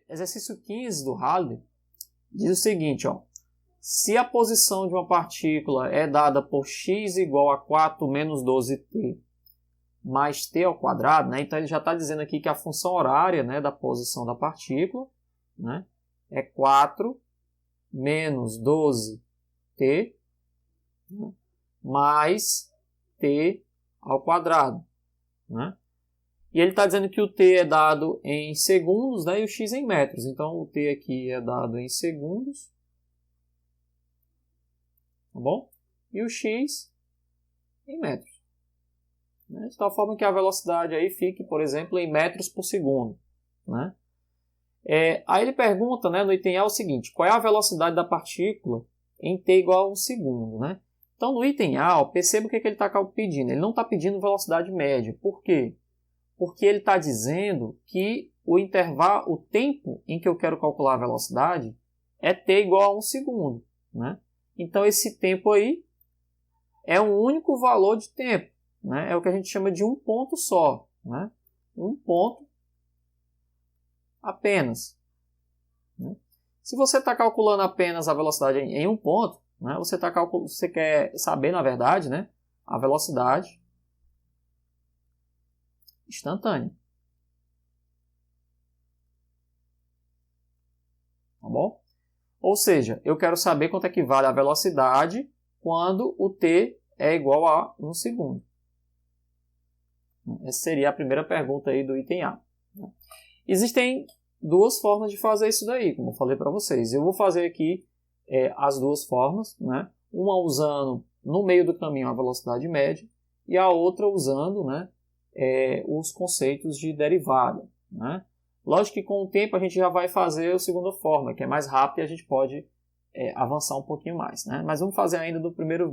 Exercício 15 do Halliday diz o seguinte, ó. Se a posição de uma partícula é dada por x igual a 4 menos 12t mais t ao quadrado, né? Então ele já está dizendo aqui que a função horária, né, da posição da partícula, né, é 4 menos 12t, né, mais t ao quadrado, né? E ele está dizendo que o t é dado em segundos, né, e o x em metros. Então o t aqui é dado em segundos, tá bom? E o x em metros. Né? De tal forma que a velocidade aí fique, por exemplo, em metros por segundo. Né? Aí ele pergunta, né, no item A o seguinte: qual é a velocidade da partícula em t igual a 1 segundo? Né? Então no item A, ó, perceba o que ele está pedindo. Ele não está pedindo velocidade média. Por quê? Porque ele está dizendo que o tempo em que eu quero calcular a velocidade é t igual a 1 segundo. Né? Então esse tempo aí é um único valor de tempo. Né? É o que a gente chama de um ponto só. Né? Um ponto apenas. Né? Se você está calculando apenas a velocidade em um ponto, né, você quer saber, na verdade, né, a velocidade instantânea. Tá bom? Ou seja, eu quero saber quanto é que vale a velocidade quando o t é igual a 1 segundo. Essa seria a primeira pergunta aí do item A. Existem duas formas de fazer isso daí, como eu falei para vocês. Eu vou fazer aqui as duas formas, né? Uma usando no meio do caminho a velocidade média e a outra usando, né, os conceitos de derivada. Né? Lógico que com o tempo a gente já vai fazer a segunda forma, que é mais rápida e a gente pode avançar um pouquinho mais. Né? Mas vamos fazer ainda o primeiro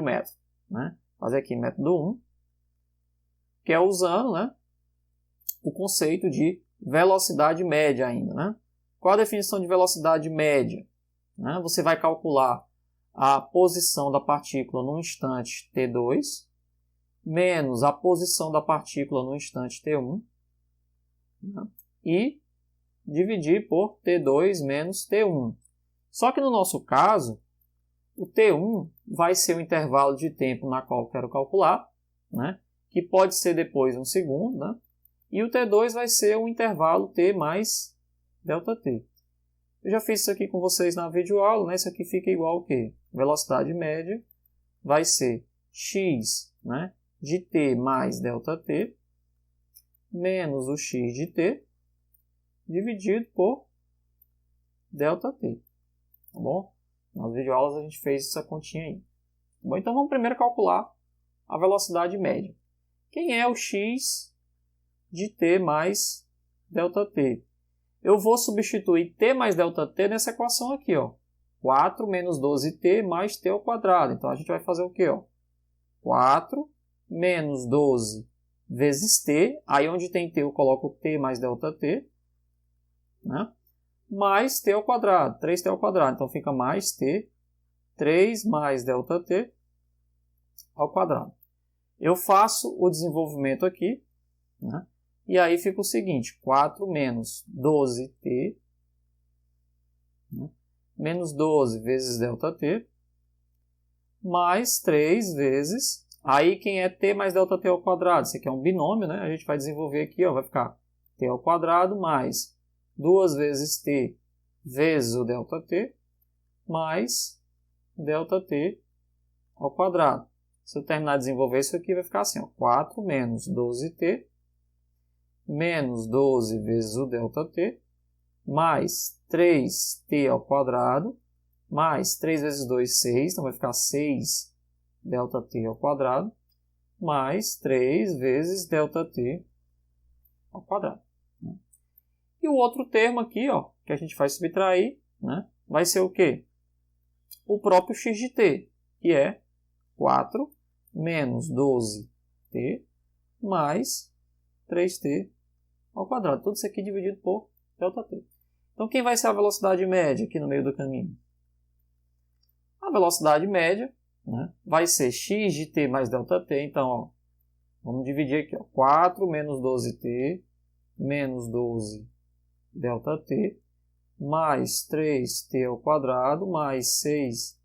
método. Né? Fazer aqui método 1, que é usando, né, o conceito de velocidade média ainda. Né? Qual a definição de velocidade média? Né? Você vai calcular a posição da partícula no instante t2 menos a posição da partícula no instante t1, né, e dividir por t2 menos t1. Só que no nosso caso, o t1 vai ser o intervalo de tempo na qual eu quero calcular, né, que pode ser depois 1 segundo, né, e o t2 vai ser o intervalo t mais ΔT. Eu já fiz isso aqui com vocês na videoaula, né? Isso aqui fica igual ao quê? Velocidade média vai ser x, né, de t mais ΔT menos o x de t dividido por ΔT. Tá bom? Nas videoaulas a gente fez essa continha aí. Tá bom? Então vamos primeiro calcular a velocidade média. Quem é o x de t mais ΔT? Eu vou substituir t mais ΔT nessa equação aqui, ó. 4 menos 12t mais t ao quadrado. Então a gente vai fazer o quê? Ó? 4 menos 12 vezes t. Aí onde tem t eu coloco t mais ΔT. Né? Mais t ao quadrado. 3t ao quadrado. Então fica mais t. 3 mais ΔT ao quadrado. Eu faço o desenvolvimento aqui. Né? E aí fica o seguinte, 4 menos 12t, né, menos 12 vezes ΔT, mais 3 vezes, aí quem é t mais ΔT ao quadrado? Isso aqui é um binômio, né? A gente vai desenvolver aqui, ó, vai ficar t ao quadrado mais 2 vezes t vezes o ΔT, mais ΔT ao quadrado. Se eu terminar de desenvolver isso aqui, vai ficar assim, ó, 4 menos 12t, menos 12 vezes o ΔT, mais 3t ao quadrado, mais 3 vezes 2, 6, então vai ficar 6 ΔT ao quadrado, mais 3 vezes ΔT ao quadrado. Né? E o outro termo aqui, ó, que a gente vai subtrair, né, vai ser o quê? O próprio x de t, que é 4 menos 12t mais 3t ao quadrado. Tudo isso aqui dividido por ΔT. Então, quem vai ser a velocidade média aqui no meio do caminho? A velocidade média, né, vai ser x de t mais ΔT. Então, ó, vamos dividir aqui. Ó, 4 menos 12t menos 12 ΔT mais 3t ao quadrado mais 6t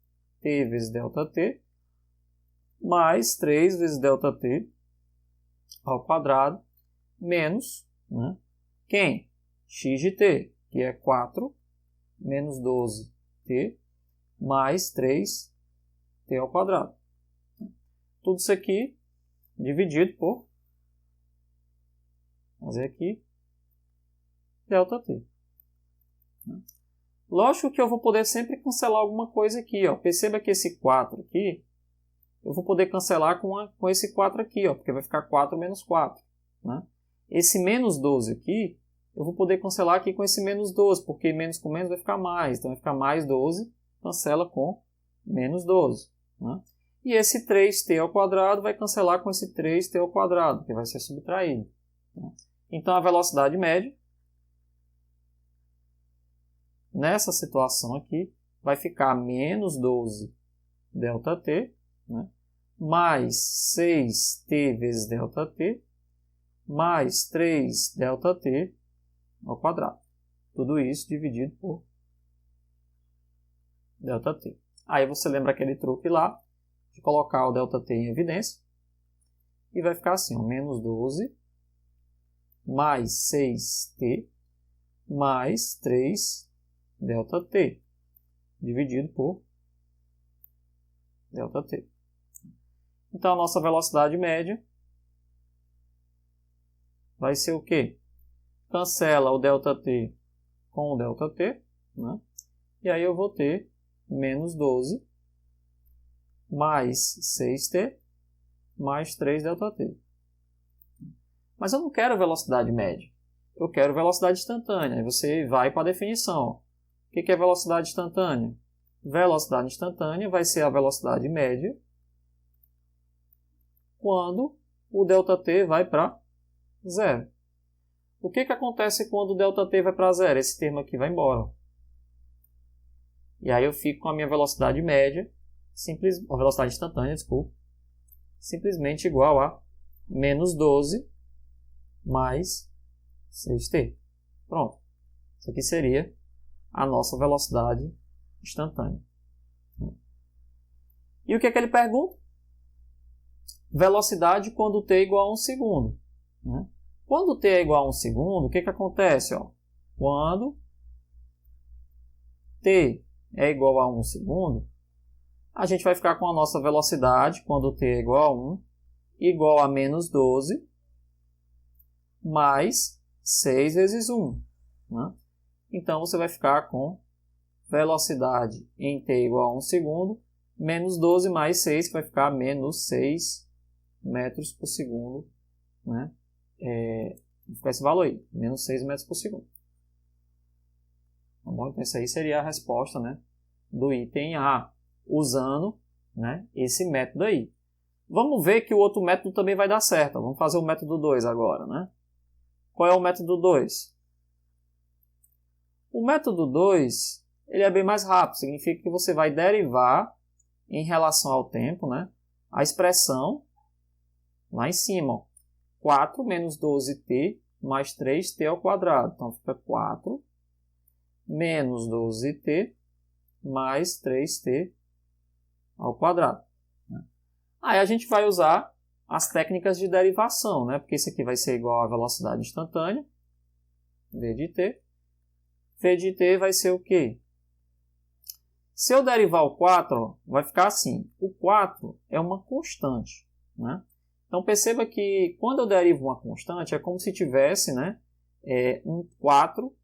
vezes ΔT mais 3 vezes ΔT ao quadrado menos, né, quem? X de t, que é 4 menos 12t mais 3t ao quadrado. Tudo isso aqui dividido por, fazer aqui, ΔT. Lógico que eu vou poder sempre cancelar alguma coisa aqui. Ó. Perceba que esse 4 aqui, eu vou poder cancelar com esse 4 aqui, ó, porque vai ficar 4 menos 4. Né? Esse menos 12 aqui, eu vou poder cancelar aqui com esse menos 12, porque menos com menos vai ficar mais. Então vai ficar mais 12, cancela com menos 12. Né? E esse 3t ao quadrado vai cancelar com esse 3t ao quadrado, que vai ser subtraído. Né? Então a velocidade média, nessa situação aqui, vai ficar menos 12 ΔT, né? Mais 6t vezes ΔT, mais 3 ΔT ao quadrado. Tudo isso dividido por ΔT. Aí você lembra aquele truque lá, de colocar o ΔT em evidência, e vai ficar assim, ó, menos 12 mais 6t mais 3 ΔT, dividido por ΔT. Então, a nossa velocidade média vai ser o quê? Cancela o ΔT com o ΔT, né? E aí eu vou ter menos 12 mais 6t mais 3 ΔT. Mas eu não quero velocidade média. Eu quero velocidade instantânea. Aí você vai para a definição. O que é velocidade instantânea? Velocidade instantânea vai ser a velocidade média quando o ΔT vai para zero. O que acontece quando o ΔT vai para zero? Esse termo aqui vai embora. E aí eu fico com a minha velocidade média, a velocidade instantânea, desculpa, simplesmente igual a menos 12 mais 6t. Pronto. Isso aqui seria a nossa velocidade instantânea. E o que ele pergunta? Velocidade quando t é igual a 1 segundo. Né? Quando t é igual a 1 segundo, o que acontece? Ó? Quando t é igual a 1 segundo, a gente vai ficar com a nossa velocidade, quando t é igual a 1, igual a menos 12 mais 6 vezes 1. Né? Então, você vai ficar com velocidade em t igual a 1 segundo, menos 12 mais 6, que vai ficar menos 6 metros por segundo. Né? Vai ficar esse valor aí, menos 6 metros por segundo. Tá bom? Então, isso aí seria a resposta, né, do item A, usando, né, esse método aí. Vamos ver que o outro método também vai dar certo. Vamos fazer o método 2 agora. Né? Qual é o método 2? O método 2 ele é bem mais rápido. Significa que você vai derivar em relação ao tempo, né, a expressão lá em cima. Ó, 4 menos 12t mais 3t ao quadrado. Então, fica 4 menos 12t mais 3t ao quadrado. Aí a gente vai usar as técnicas de derivação, né? Porque isso aqui vai ser igual à velocidade instantânea, v de t. V de t vai ser o quê? Se eu derivar o 4, ó, vai ficar assim. O 4 é uma constante. Né? Então perceba que quando eu derivo uma constante, é como se tivesse, né, um 4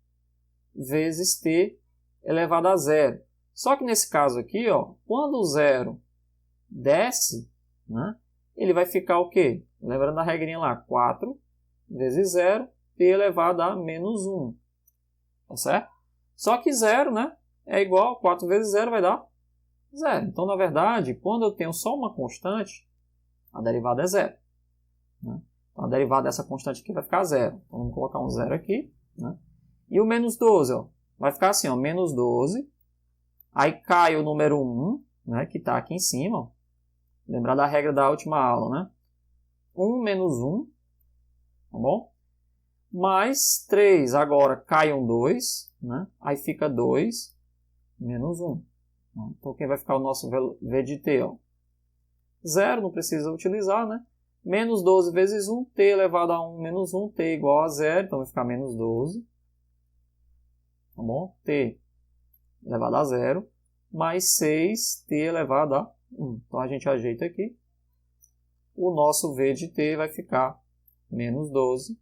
vezes t elevado a zero. Só que nesse caso aqui, ó, quando o zero desce, né, ele vai ficar o quê? Lembrando da regrinha lá, 4 vezes 0, t elevado a menos 1. Tá certo? Só que 0, né, é igual a 4 vezes 0 vai dar 0. Então, na verdade, quando eu tenho só uma constante, a derivada é 0. Né? Então, a derivada dessa constante aqui vai ficar 0. Então, vamos colocar um 0 aqui. Né? E o menos 12, ó, vai ficar assim, ó, menos 12. Aí cai o número 1, né, que está aqui em cima. Ó. Lembrar da regra da última aula, né? 1 menos 1, tá bom? mais 3. Agora cai um 2, né? Aí fica 2 menos 1. Então, quem vai ficar o nosso V de t? 0, não precisa utilizar, né? Menos 12 vezes 1, t elevado a 1 menos 1, t igual a 0, então vai ficar menos 12. Tá bom? T elevado a 0, mais 6, t elevado a 1. Então, a gente ajeita aqui. O nosso V de t vai ficar menos 12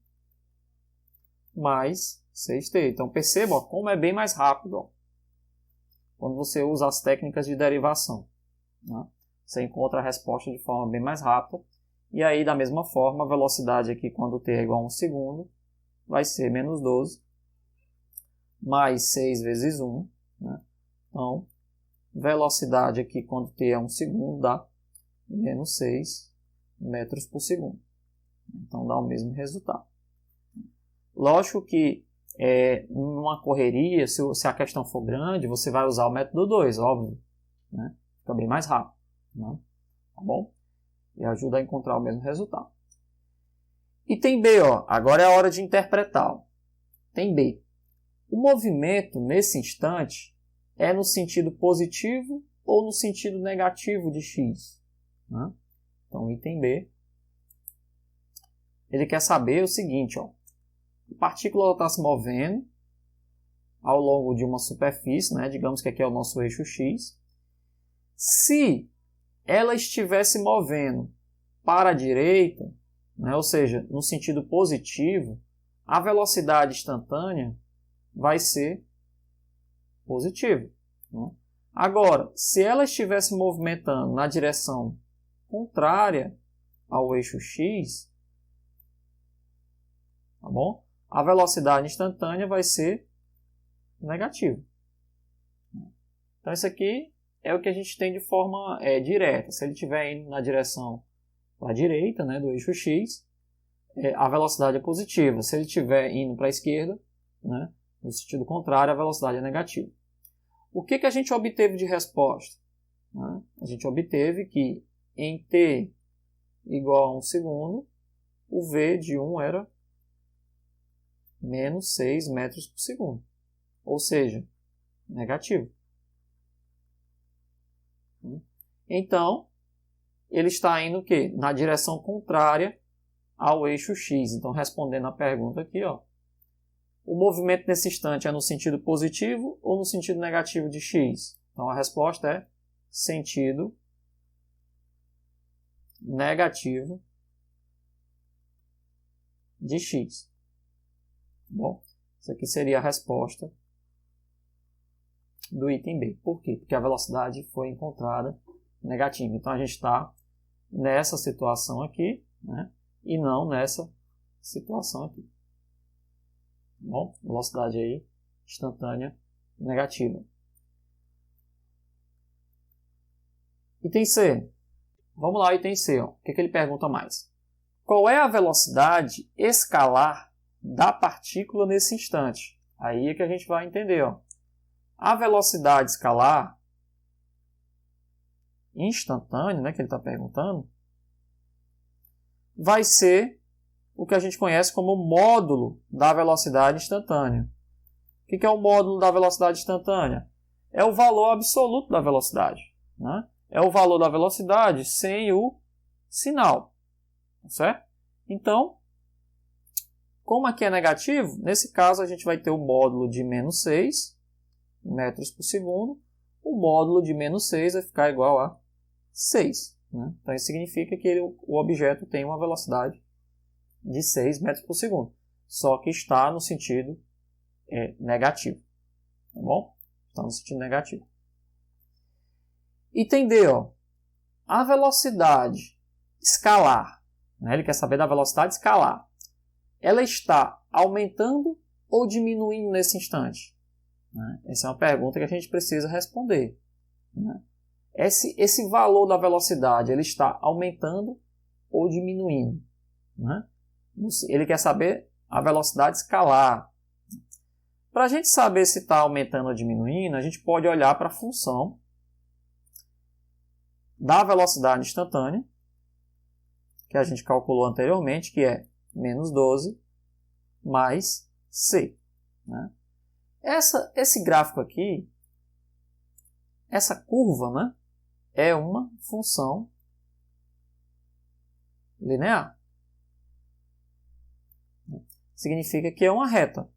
mais 6t. Então, perceba como é bem mais rápido quando você usa as técnicas de derivação. Né? Você encontra a resposta de forma bem mais rápida. E aí, da mesma forma, a velocidade aqui, quando t é igual a 1 segundo, vai ser menos 12 mais 6 vezes 1. Né? Então, velocidade aqui, quando t é 1 segundo, dá menos 6 metros por segundo. Então, dá o mesmo resultado. Lógico que numa correria, se a questão for grande, você vai usar o método 2, óbvio. Né? Fica bem mais rápido. Né? Tá bom? E ajuda a encontrar o mesmo resultado. Item B, agora é a hora de interpretar. Tem B. O movimento, nesse instante, é no sentido positivo ou no sentido negativo de x? Né? Então, item B, ele quer saber o seguinte, a partícula está se movendo ao longo de uma superfície, né? Digamos que aqui é o nosso eixo x. Se ela estiver se movendo para a direita, né? Ou seja, no sentido positivo, a velocidade instantânea vai ser positiva. Né? Agora, se ela estiver se movimentando na direção contrária ao eixo x, tá bom? A velocidade instantânea vai ser negativa. Então, isso aqui é o que a gente tem de forma direta. Se ele estiver indo na direção para a direita, né, do eixo x, a velocidade é positiva. Se ele estiver indo para a esquerda, né, no sentido contrário, a velocidade é negativa. O que a gente obteve de resposta? Né? A gente obteve que em t igual a 1 segundo, o v de 1 era menos 6 metros por segundo. Ou seja, negativo. Então, ele está indo o quê? Na direção contrária ao eixo x. Então, respondendo a pergunta aqui, o movimento nesse instante é no sentido positivo ou no sentido negativo de x? Então, a resposta é sentido negativo de x. Bom, isso aqui seria a resposta do item B. Por quê? Porque a velocidade foi encontrada negativa. Então, a gente está nessa situação aqui, né? E não nessa situação aqui. Bom, velocidade aí instantânea negativa. Item C. Vamos lá, item C. O que ele pergunta mais? Qual é a velocidade escalar da partícula nesse instante? Aí é que a gente vai entender. A velocidade escalar instantânea, né, que ele está perguntando, vai ser o que a gente conhece como módulo da velocidade instantânea. O que é o módulo da velocidade instantânea? É o valor absoluto da velocidade. Né? É o valor da velocidade sem o sinal. Certo? Então, como aqui é negativo, nesse caso a gente vai ter o módulo de menos 6 metros por segundo. O módulo de menos 6 vai ficar igual a 6. Né? Então, isso significa que o objeto tem uma velocidade de 6 metros por segundo. Só que está no sentido negativo. Tá bom? Está no sentido negativo. Item D. A velocidade escalar. Né? Ele quer saber da velocidade escalar. Ela está aumentando ou diminuindo nesse instante? Né? Essa é uma pergunta que a gente precisa responder. Né? Esse valor da velocidade, ele está aumentando ou diminuindo? Né? Ele quer saber a velocidade escalar. Para a gente saber se está aumentando ou diminuindo, a gente pode olhar para a função da velocidade instantânea, que a gente calculou anteriormente, que é menos 12 mais c. Né? Esse gráfico aqui, essa curva, né, é uma função linear. Significa que é uma reta.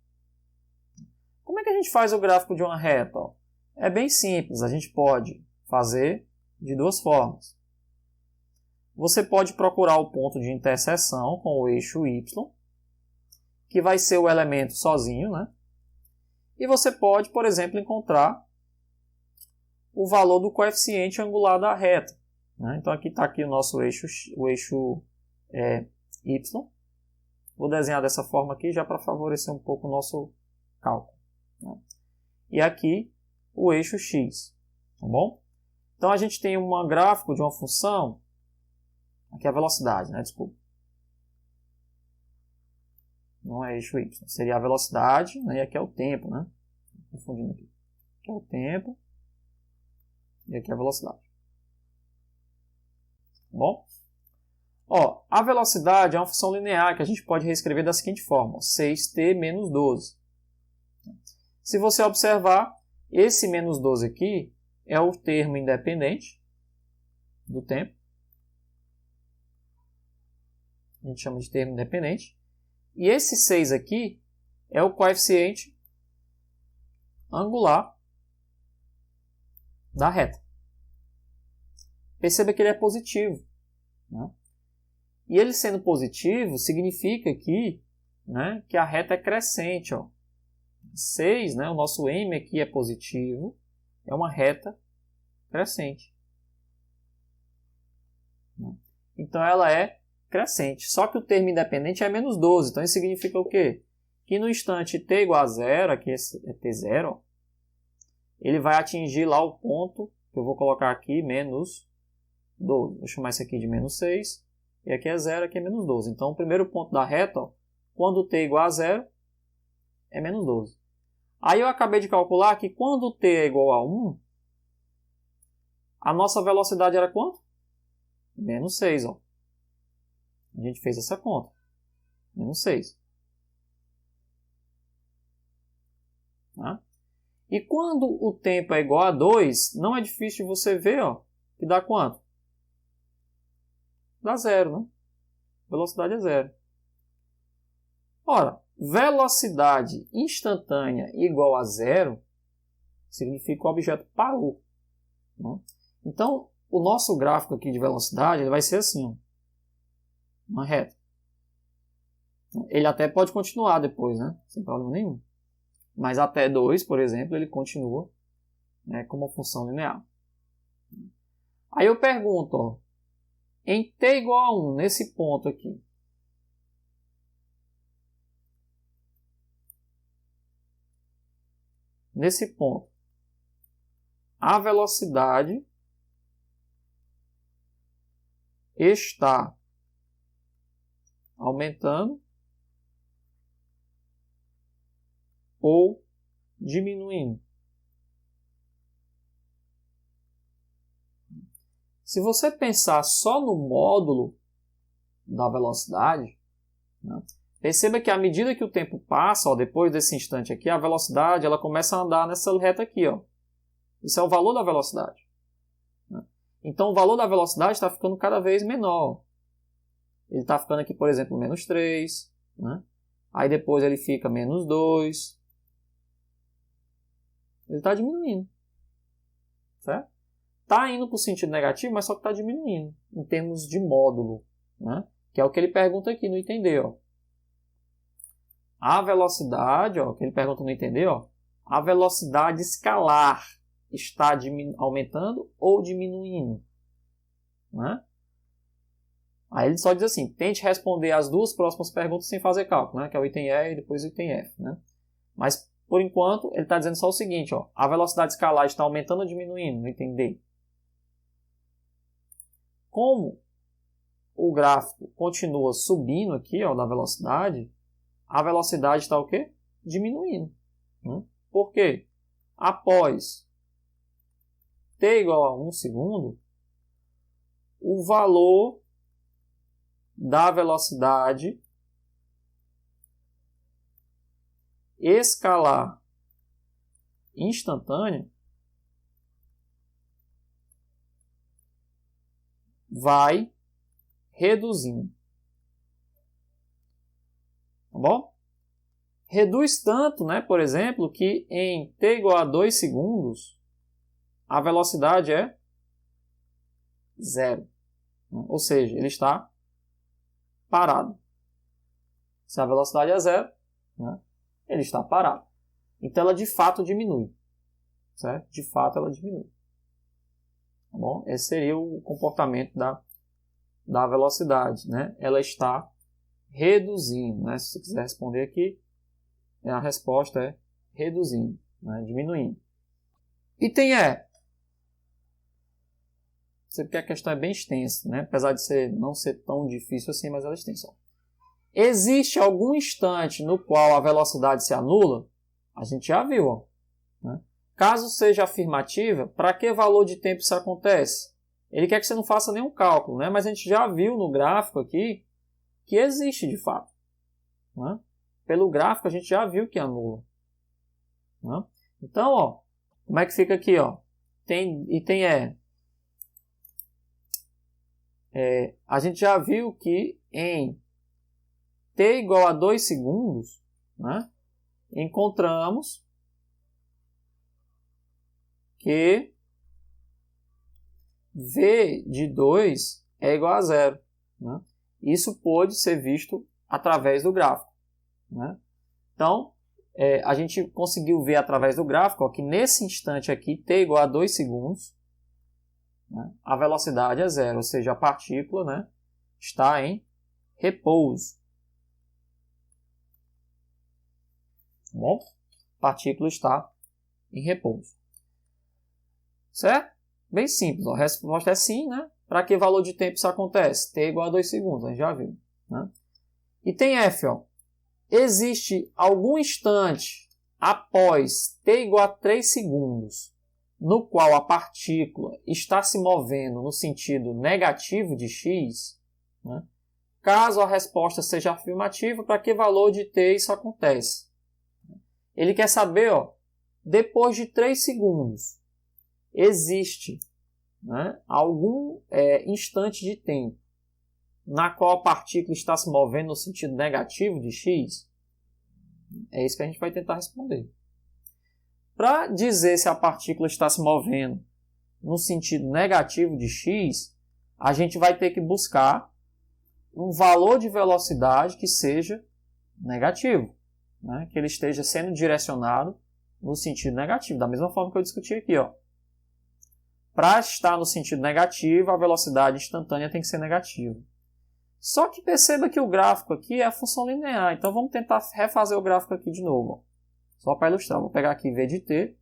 Como é que a gente faz o gráfico de uma reta? É bem simples, a gente pode fazer de duas formas. Você pode procurar o ponto de interseção com o eixo y, que vai ser o elemento sozinho, né? E você pode, por exemplo, encontrar o valor do coeficiente angular da reta. Né? Então aqui está aqui o nosso eixo, y. Vou desenhar dessa forma aqui já para favorecer um pouco o nosso cálculo. Né? E aqui o eixo x. Tá bom? Então a gente tem um gráfico de uma função, aqui é a velocidade, né? Desculpa. Não é eixo y, seria a velocidade, né? E aqui é o tempo, né? Confundindo aqui. Aqui é o tempo e aqui é a velocidade. Tá bom? Ó, a velocidade é uma função linear que a gente pode reescrever da seguinte forma: 6t menos 12. Se você observar, esse menos 12 aqui é o termo independente do tempo. A gente chama de termo independente. E esse 6 aqui é o coeficiente angular da reta. Perceba que ele é positivo. Né? E ele sendo positivo, significa que, né, que a reta é crescente. Ó. 6, né, o nosso m aqui é positivo, é uma reta crescente. Então ela é crescente. Só que o termo independente é menos 12. Então isso significa o quê? Que no instante t igual a zero, aqui é t0, ó, ele vai atingir lá o ponto, que eu vou colocar aqui, menos 12. Vou chamar isso aqui de menos 6. E aqui é 0, aqui é menos 12. Então o primeiro ponto da reta, ó, quando t igual a 0, é menos 12. Aí eu acabei de calcular que quando t é igual a 1, a nossa velocidade era quanto? Menos 6. Ó. A gente fez essa conta. Menos 6. Tá? E quando o tempo é igual a 2, não é difícil de você ver, ó, que dá quanto? Dá 0, né? Velocidade é 0. Ora, velocidade instantânea igual a 0 significa que o objeto parou. Né? Então, o nosso gráfico aqui de velocidade ele vai ser assim, ó, uma reta. Ele até pode continuar depois, né? Sem problema nenhum. Mas até 2, por exemplo, ele continua, né, como uma função linear. Aí eu pergunto, ó, em t igual a 1, nesse ponto aqui, nesse ponto, a velocidade está aumentando ou diminuindo? Se você pensar só no módulo da velocidade, né, perceba que à medida que o tempo passa, ó, depois desse instante aqui, a velocidade ela começa a andar nessa reta aqui. Ó. Isso é o valor da velocidade. Né? Então o valor da velocidade está ficando cada vez menor. Ele está ficando aqui, por exemplo, menos 3. Né? Aí depois ele fica menos 2. Ele está diminuindo. Certo? Está indo para o sentido negativo, mas só que está diminuindo em termos de módulo. Né? Que é o que ele pergunta aqui no entender. Ó. A velocidade, ó, que ele pergunta no entender, ó, a velocidade escalar está aumentando ou diminuindo? Né? Aí ele só diz assim, tente responder as duas próximas perguntas sem fazer cálculo, né? Que é o item E e depois o item F. Né? Mas, por enquanto, ele está dizendo só o seguinte, ó, a velocidade escalar está aumentando ou diminuindo no item D? Como o gráfico continua subindo aqui, ó, da velocidade, a velocidade está o quê? Diminuindo. Né? Por quê? Após t igual a 1 segundo, o valor da velocidade escalar instantânea vai reduzindo. Tá bom? Reduz tanto, né, por exemplo, que em t igual a 2 segundos, a velocidade é 0. Ou seja, ele está parado. Se a velocidade é 0, né, ele está parado. Então, ela de fato diminui. Certo? De fato, ela diminui. Tá bom? Esse seria o comportamento da velocidade. Né? Ela está reduzindo. Né? Se você quiser responder aqui, a resposta é reduzindo, né? Diminuindo. Item E. Você porque a questão é bem extensa, né? Apesar de não ser tão difícil assim, mas ela é extensa. Existe algum instante no qual a velocidade se anula? A gente já viu. Ó, né? Caso seja afirmativa, para que valor de tempo isso acontece? Ele quer que você não faça nenhum cálculo, né? Mas a gente já viu no gráfico aqui que existe de fato. Né? Pelo gráfico a gente já viu que anula. Né? Então, ó, como é que fica aqui? Ó? Item E. A gente já viu que em t igual a 2 segundos, né, encontramos que v de 2 é igual a 0. Né? Isso pode ser visto através do gráfico. Né? Então, a gente conseguiu ver através do gráfico ó, que nesse instante aqui, t igual a 2 segundos, né, a velocidade é 0, ou seja, a partícula, né, está em repouso. Bom, a partícula está em repouso. Certo? Bem simples. Ó. A resposta é sim, né? Para que valor de tempo isso acontece? T igual a 2 segundos, a gente já viu. Né? E tem F, ó. Existe algum instante após t igual a 3 segundos no qual a partícula está se movendo no sentido negativo de x? Né? Caso a resposta seja afirmativa, para que valor de t isso acontece? Ele quer saber, ó, depois de 3 segundos, existe, né, algum instante de tempo na qual a partícula está se movendo no sentido negativo de x? É isso que a gente vai tentar responder. Para dizer se a partícula está se movendo no sentido negativo de x, a gente vai ter que buscar um valor de velocidade que seja negativo. Né, que ele esteja sendo direcionado no sentido negativo, da mesma forma que eu discuti aqui. Para estar no sentido negativo, a velocidade instantânea tem que ser negativa. Só que perceba que o gráfico aqui é a função linear, então vamos tentar refazer o gráfico aqui de novo. Ó. Só para ilustrar, vou pegar aqui v de t.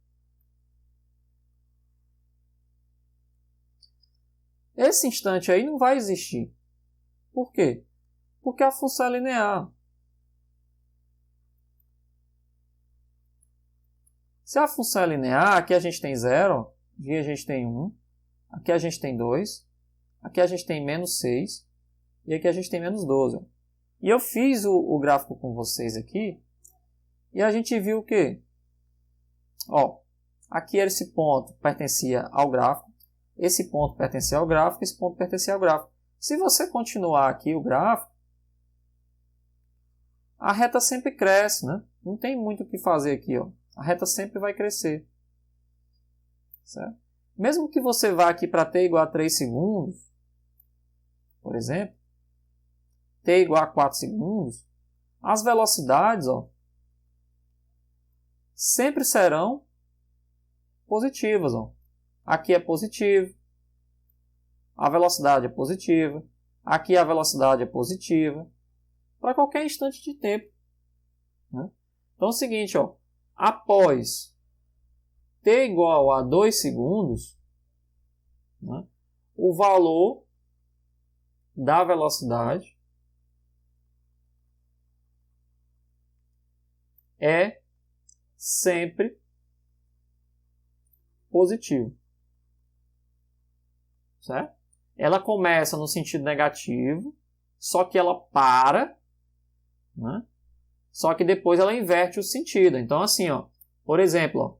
Esse instante aí não vai existir. Por quê? Porque a função é linear. Se a função é linear, aqui a gente tem 0, aqui a gente tem 1, aqui a gente tem 2, aqui a gente tem menos 6 e aqui a gente tem menos 12. E eu fiz o gráfico com vocês aqui e a gente viu o quê? Ó, aqui esse ponto pertencia ao gráfico, esse ponto pertencia ao gráfico, esse ponto pertencia ao gráfico. Se você continuar aqui o gráfico, a reta sempre cresce, né? Não tem muito o que fazer aqui, ó. A reta sempre vai crescer. Certo? Mesmo que você vá aqui para t igual a 3 segundos, por exemplo, t igual a 4 segundos, as velocidades ó, sempre serão positivas. Ó. Aqui é positivo, a velocidade é positiva, aqui a velocidade é positiva, para qualquer instante de tempo. Né? Então é o seguinte, ó, após t igual a 2 segundos, né, o valor da velocidade é sempre positivo. Certo? Ela começa no sentido negativo, só que ela para, né, só que depois ela inverte o sentido. Então assim, ó, por exemplo,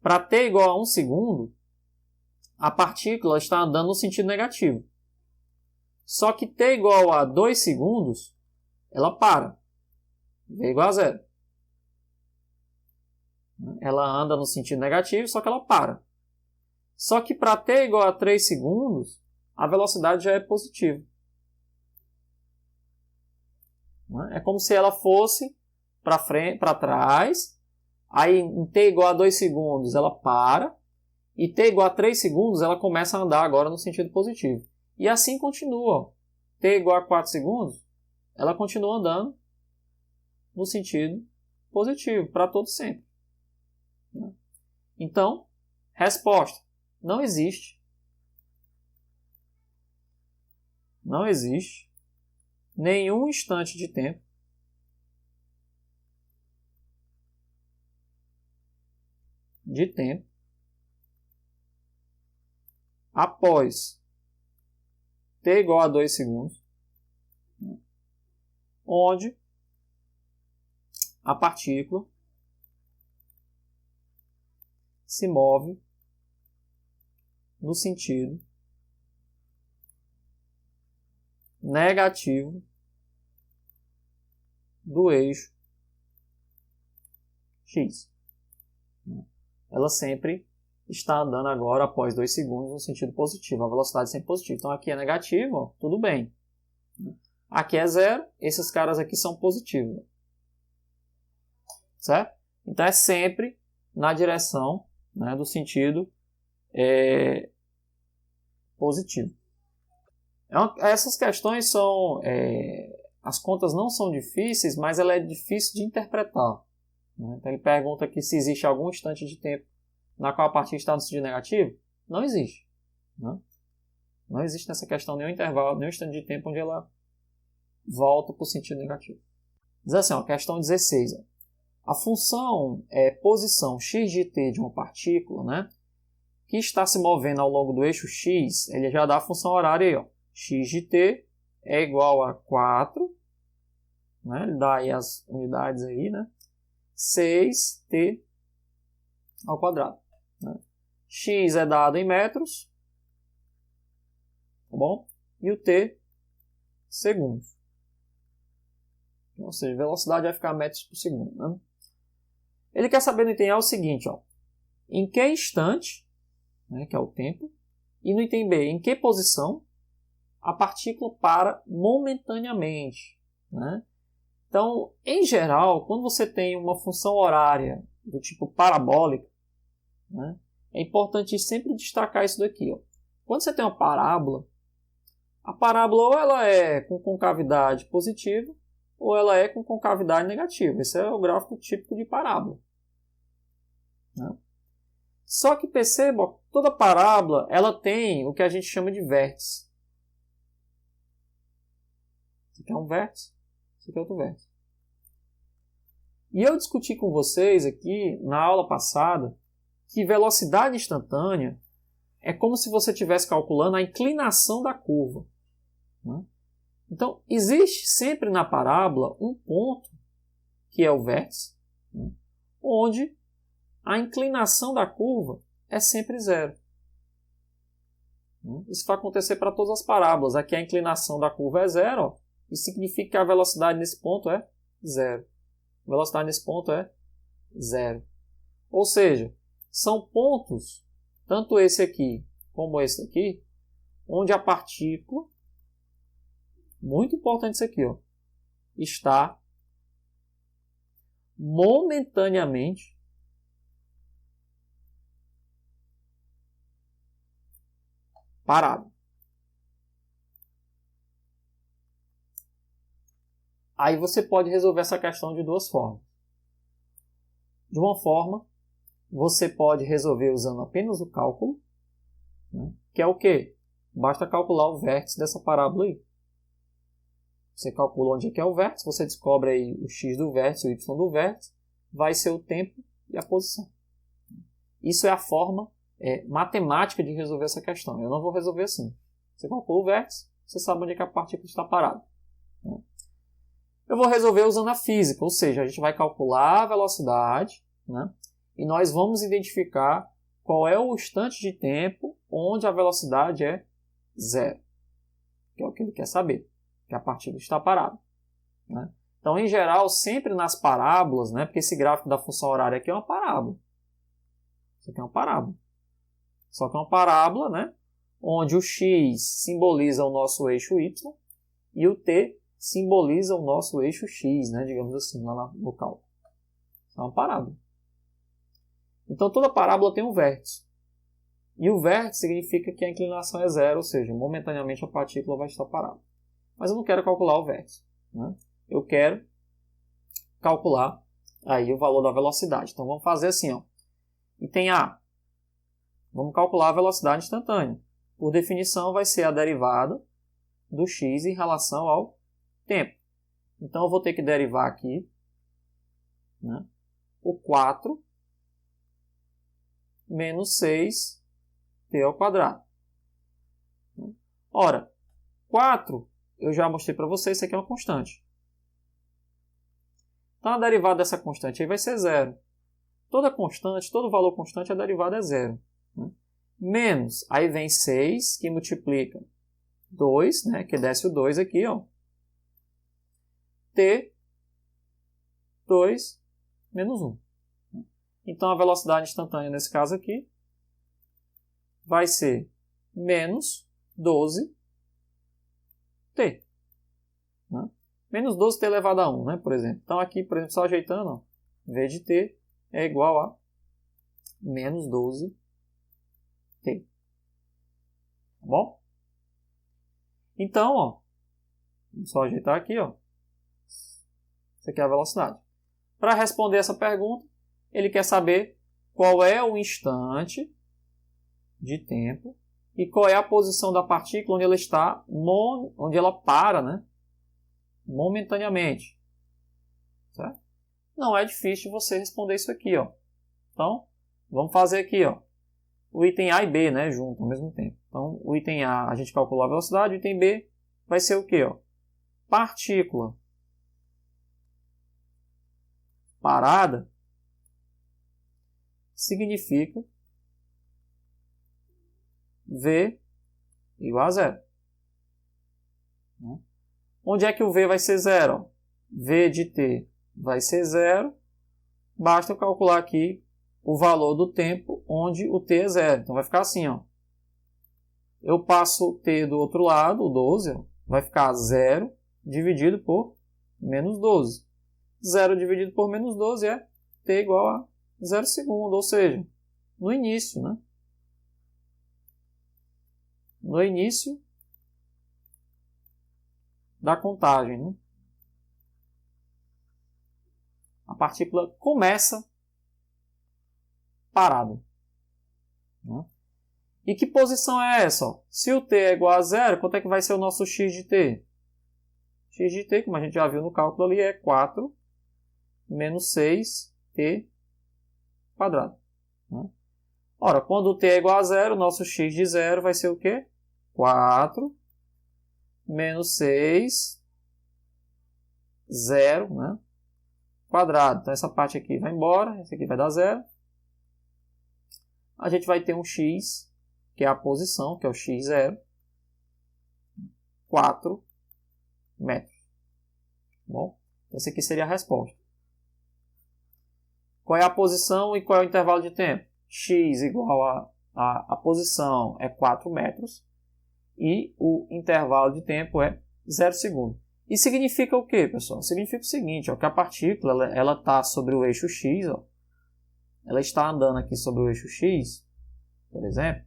para t igual a 1 segundo, a partícula está andando no sentido negativo. Só que t igual a 2 segundos, ela para. V igual a 0. Ela anda no sentido negativo, só que ela para. Só que para t igual a 3 segundos, a velocidade já é positiva. É como se ela fosse para frente, para trás. Aí em t igual a 2 segundos, ela para. E t igual a 3 segundos, ela começa a andar agora no sentido positivo. E assim continua. T igual a 4 segundos, ela continua andando no sentido positivo, para todo sempre. Então, resposta. Não existe nenhum instante de tempo após t igual a 2 segundos, onde a partícula se move no sentido negativo do eixo x. Ela sempre está andando agora, após 2 segundos, no sentido positivo. A velocidade sempre positiva. Então, aqui é negativo, ó, tudo bem. Aqui é 0, esses caras aqui são positivos. Certo? Então, é sempre na direção, né, do sentido positivo. Essas questões são... as contas não são difíceis, mas ela é difícil de interpretar. Né? Então, ele pergunta aqui se existe algum instante de tempo na qual a partícula está no sentido negativo. Não existe. Né? Não existe nessa questão nenhum intervalo, nenhum instante de tempo onde ela volta para o sentido negativo. Diz assim, ó, questão 16. Ó. A função posição x de t de uma partícula, né, que está se movendo ao longo do eixo x, ele já dá a função horária aí. Ó. X de t é igual a 4, né, ele dá aí as unidades aí, né, 6t ao quadrado. Né. X é dado em metros, tá bom? E o t, segundos. Ou seja, a velocidade vai ficar metros por segundo. Né? Ele quer saber no item A o seguinte, ó, em que instante, né, que é o tempo, e no item B, em que posição a partícula para momentaneamente. Né? Então, em geral, quando você tem uma função horária do tipo parabólica, né, é importante sempre destacar isso daqui. Ó. Quando você tem uma parábola, a parábola ou ela é com concavidade positiva, ou ela é com concavidade negativa. Esse é o gráfico típico de parábola. Né? Só que perceba, toda parábola ela tem o que a gente chama de vértice. Isso aqui é um vértice, isso aqui é outro vértice. E eu discuti com vocês aqui, na aula passada, que velocidade instantânea é como se você estivesse calculando a inclinação da curva. Né? Então, existe sempre na parábola um ponto, que é o vértice, né, onde a inclinação da curva é sempre 0. Isso vai acontecer para todas as parábolas. Aqui a inclinação da curva é 0, ó, isso significa que a velocidade nesse ponto é 0. A velocidade nesse ponto é 0. Ou seja, são pontos, tanto esse aqui como esse aqui, onde a partícula, muito importante isso aqui, ó, está momentaneamente parada. Aí você pode resolver essa questão de duas formas. De uma forma, você pode resolver usando apenas o cálculo, né, que é o quê? Basta calcular o vértice dessa parábola aí. Você calcula onde é que é o vértice, você descobre aí o x do vértice, o y do vértice, vai ser o tempo e a posição. Isso é a forma matemática de resolver essa questão. Eu não vou resolver assim. Você calcula o vértice, você sabe onde é que a partícula está parada. Eu Eu vou resolver usando a física, ou seja, a gente vai calcular a velocidade, né? E nós vamos identificar qual é o instante de tempo onde a velocidade é zero, que é o que ele quer saber, que a partícula está parada, né? Então, em geral, sempre nas parábolas, né? Porque esse gráfico da função horária aqui é uma parábola. Isso aqui é uma parábola. Só que é uma parábola, né? Onde o x simboliza o nosso eixo y e o t simboliza o nosso eixo x, né? Digamos assim, lá no cálculo. É uma parábola. Então, toda parábola tem um vértice. E o vértice significa que a inclinação é zero, ou seja, momentaneamente a partícula vai estar parada. Mas eu não quero calcular o vértice, né? Eu quero calcular aí o valor da velocidade. Então, vamos fazer assim, ó. Item A. Vamos calcular a velocidade instantânea. Por definição, vai ser a derivada do x em relação ao tempo. Então, eu vou ter que derivar aqui, né, o 4 menos 6t ao quadrado. Ora, 4, eu já mostrei para vocês, isso aqui é uma constante. Então, a derivada dessa constante aí vai ser zero. Toda constante, todo valor constante, a derivada é zero, né? Menos, aí vem 6, que multiplica 2, né, que desce o 2 aqui, ó. T, 2, menos 1. Então, a velocidade instantânea, nesse caso aqui, vai ser menos 12t. Né? Menos 12t elevado a 1, né, por exemplo. Então, aqui, por exemplo, só ajeitando, ó, v de t é igual a menos 12t. Tá bom? Então, ó, vamos só ajeitar aqui, ó. Isso aqui é a velocidade. Para responder essa pergunta, ele quer saber qual é o instante de tempo e qual é a posição da partícula onde ela está, onde ela para, né, momentaneamente. Certo? Não é difícil você responder isso aqui, ó. Então, vamos fazer aqui, ó, o item A e B, né, junto ao mesmo tempo. Então, o item A, a gente calculou a velocidade, o item B vai ser o quê, ó? Partícula parada significa V igual a zero. Né? Onde é que o V vai ser zero? V de t vai ser zero. Basta eu calcular aqui o valor do tempo onde o t é zero. Então vai ficar assim, ó. Eu passo o t do outro lado, o 12, ó, vai ficar 0 dividido por menos 12. 0 dividido por menos 12 é t igual a 0 segundo, ou seja, no início, né? No início da contagem, né? A partícula começa parada. Né? E que posição é essa? Ó? Se o t é igual a 0, quanto é que vai ser o nosso x de t? X de t, como a gente já viu no cálculo ali, é 4 menos 6t quadrado. Né? Ora, quando o t é igual a 0, o nosso x de 0 vai ser o quê? 4 menos 6, 0, né? Quadrado. Então, essa parte aqui vai embora, essa aqui vai dar 0. A gente vai ter um x, que é a posição, que é o x0, 4 metros. Bom, essa aqui seria a resposta. Qual é a posição e qual é o intervalo de tempo? X igual a posição é 4 metros e o intervalo de tempo é 0 segundo. E significa o quê, pessoal? Significa o seguinte, ó, que a partícula ela está sobre o eixo x, ó, ela está andando aqui sobre o eixo x, por exemplo,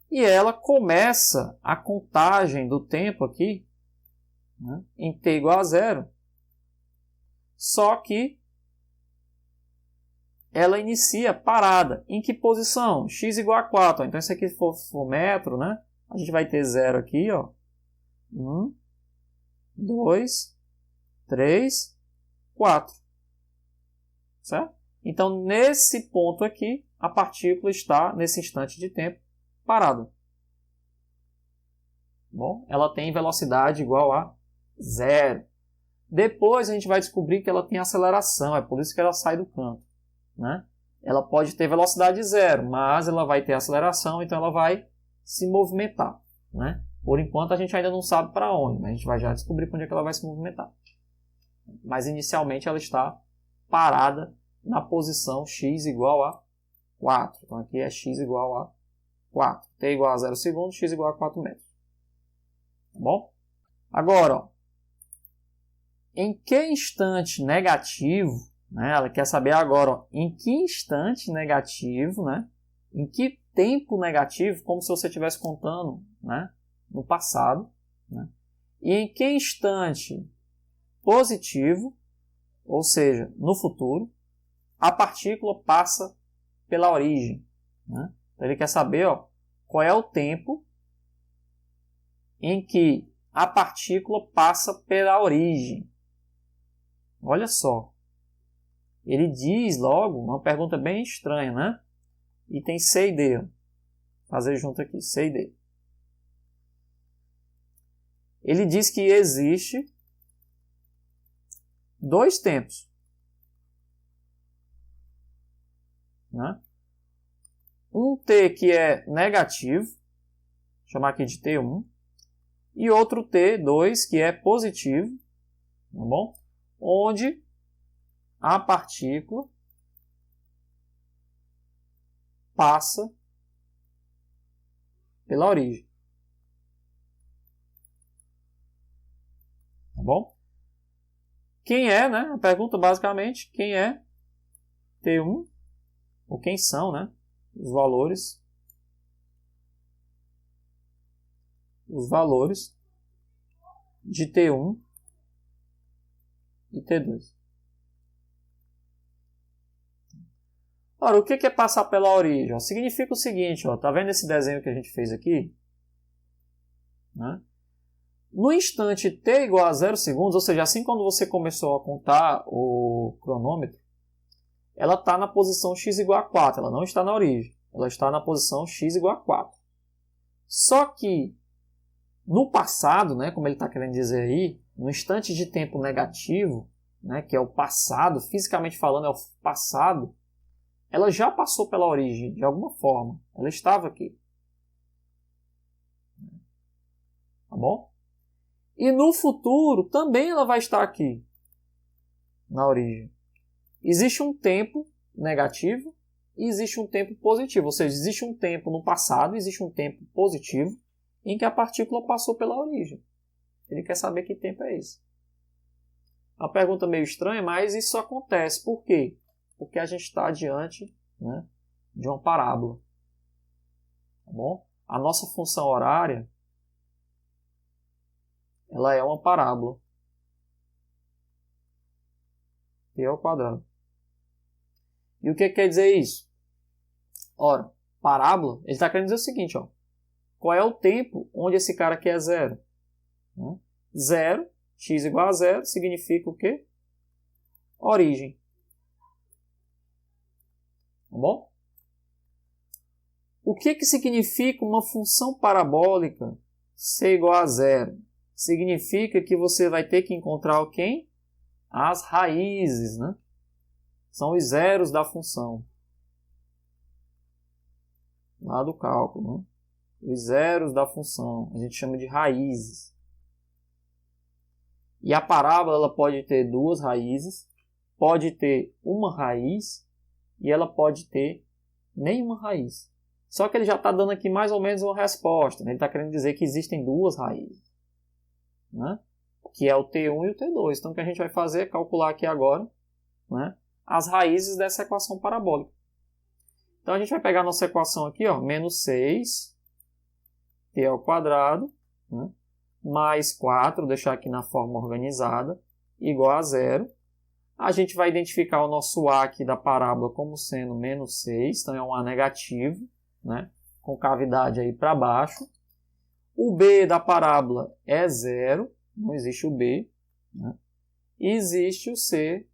e ela começa a contagem do tempo aqui, né, em t igual a 0, só que ela inicia parada. Em que posição? X igual a 4. Então, se aqui for metro, né? A gente vai ter 0 aqui, ó. 1, 2, 3, 4. Certo? Então, nesse ponto aqui, a partícula está, nesse instante de tempo, parada. Bom, ela tem velocidade igual a 0. Depois a gente vai descobrir que ela tem aceleração, é por isso que ela sai do canto, né? Ela pode ter velocidade 0, mas ela vai ter aceleração, então ela vai se movimentar, né? Por enquanto a gente ainda não sabe para onde, mas a gente vai já descobrir para onde é que ela vai se movimentar. Mas inicialmente ela está parada na posição x igual a 4. Então aqui é x igual a 4. T igual a 0 segundos, x igual a 4 metros. Tá bom? Agora, ó, em que instante negativo, né, ela quer saber agora, ó, em que instante negativo, né, em que tempo negativo, como se você estivesse contando, né, no passado, né, e em que instante positivo, ou seja, no futuro, a partícula passa pela origem. Né? Então ele quer saber, ó, qual é o tempo em que a partícula passa pela origem. Olha só. Ele diz logo, uma pergunta bem estranha, né? E tem C e D. Ó. Vou fazer junto aqui, C e D. Ele diz que existe 2 tempos. Né? Um T que é negativo, vou chamar aqui de T1, e outro T2 que é positivo, tá bom? Onde a partícula passa pela origem. Tá bom? Quem é, né? A pergunta basicamente, quem é T1, ou quem são, né? Os valores de T1 e T2. Ora, o que é passar pela origem? Ó, significa o seguinte, ó, tá vendo esse desenho que a gente fez aqui? Né? No instante t igual a 0 segundos, ou seja, assim quando você começou a contar o cronômetro, ela está na posição x igual a 4, ela não está na origem, ela está na posição x igual a 4. Só que no passado, né, como ele está querendo dizer aí, no instante de tempo negativo, né, que é o passado, fisicamente falando é o passado, ela já passou pela origem de alguma forma, ela estava aqui. Tá bom? E no futuro também ela vai estar aqui, na origem. Existe um tempo negativo e existe um tempo positivo. Ou seja, existe um tempo no passado, existe um tempo positivo em que a partícula passou pela origem. Ele quer saber que tempo é esse. Uma pergunta meio estranha, mas isso acontece. Por quê? Porque a gente está diante, né, de uma parábola. Tá bom? A nossa função horária ela é uma parábola. T ao quadrado. E o que quer dizer isso? Ora, parábola, ele está querendo dizer o seguinte, ó. Qual é o tempo onde esse cara aqui é 0? 0, x igual a 0, significa o quê? Origem. Tá bom? O que significa uma função parabólica ser igual a 0? Significa que você vai ter que encontrar o quem? As raízes, né? São os zeros da função. Lá do cálculo, né? Os zeros da função. A gente chama de raízes. E a parábola ela pode ter 2 raízes, pode ter uma raiz e ela pode ter nenhuma raiz. Só que ele já está dando aqui mais ou menos uma resposta. Né? Ele está querendo dizer que existem 2 raízes. Né? Que é o T1 e o T2. Então o que a gente vai fazer é calcular aqui agora, né, as raízes dessa equação parabólica. Então a gente vai pegar a nossa equação aqui, ó, menos 6 t ao quadrado, né, mais 4, deixar aqui na forma organizada, igual a 0. A gente vai identificar o nosso A aqui da parábola como sendo menos 6, então é um A negativo, né, com cavidade aí para baixo. O B da parábola é 0, não existe o B. Né? E existe o C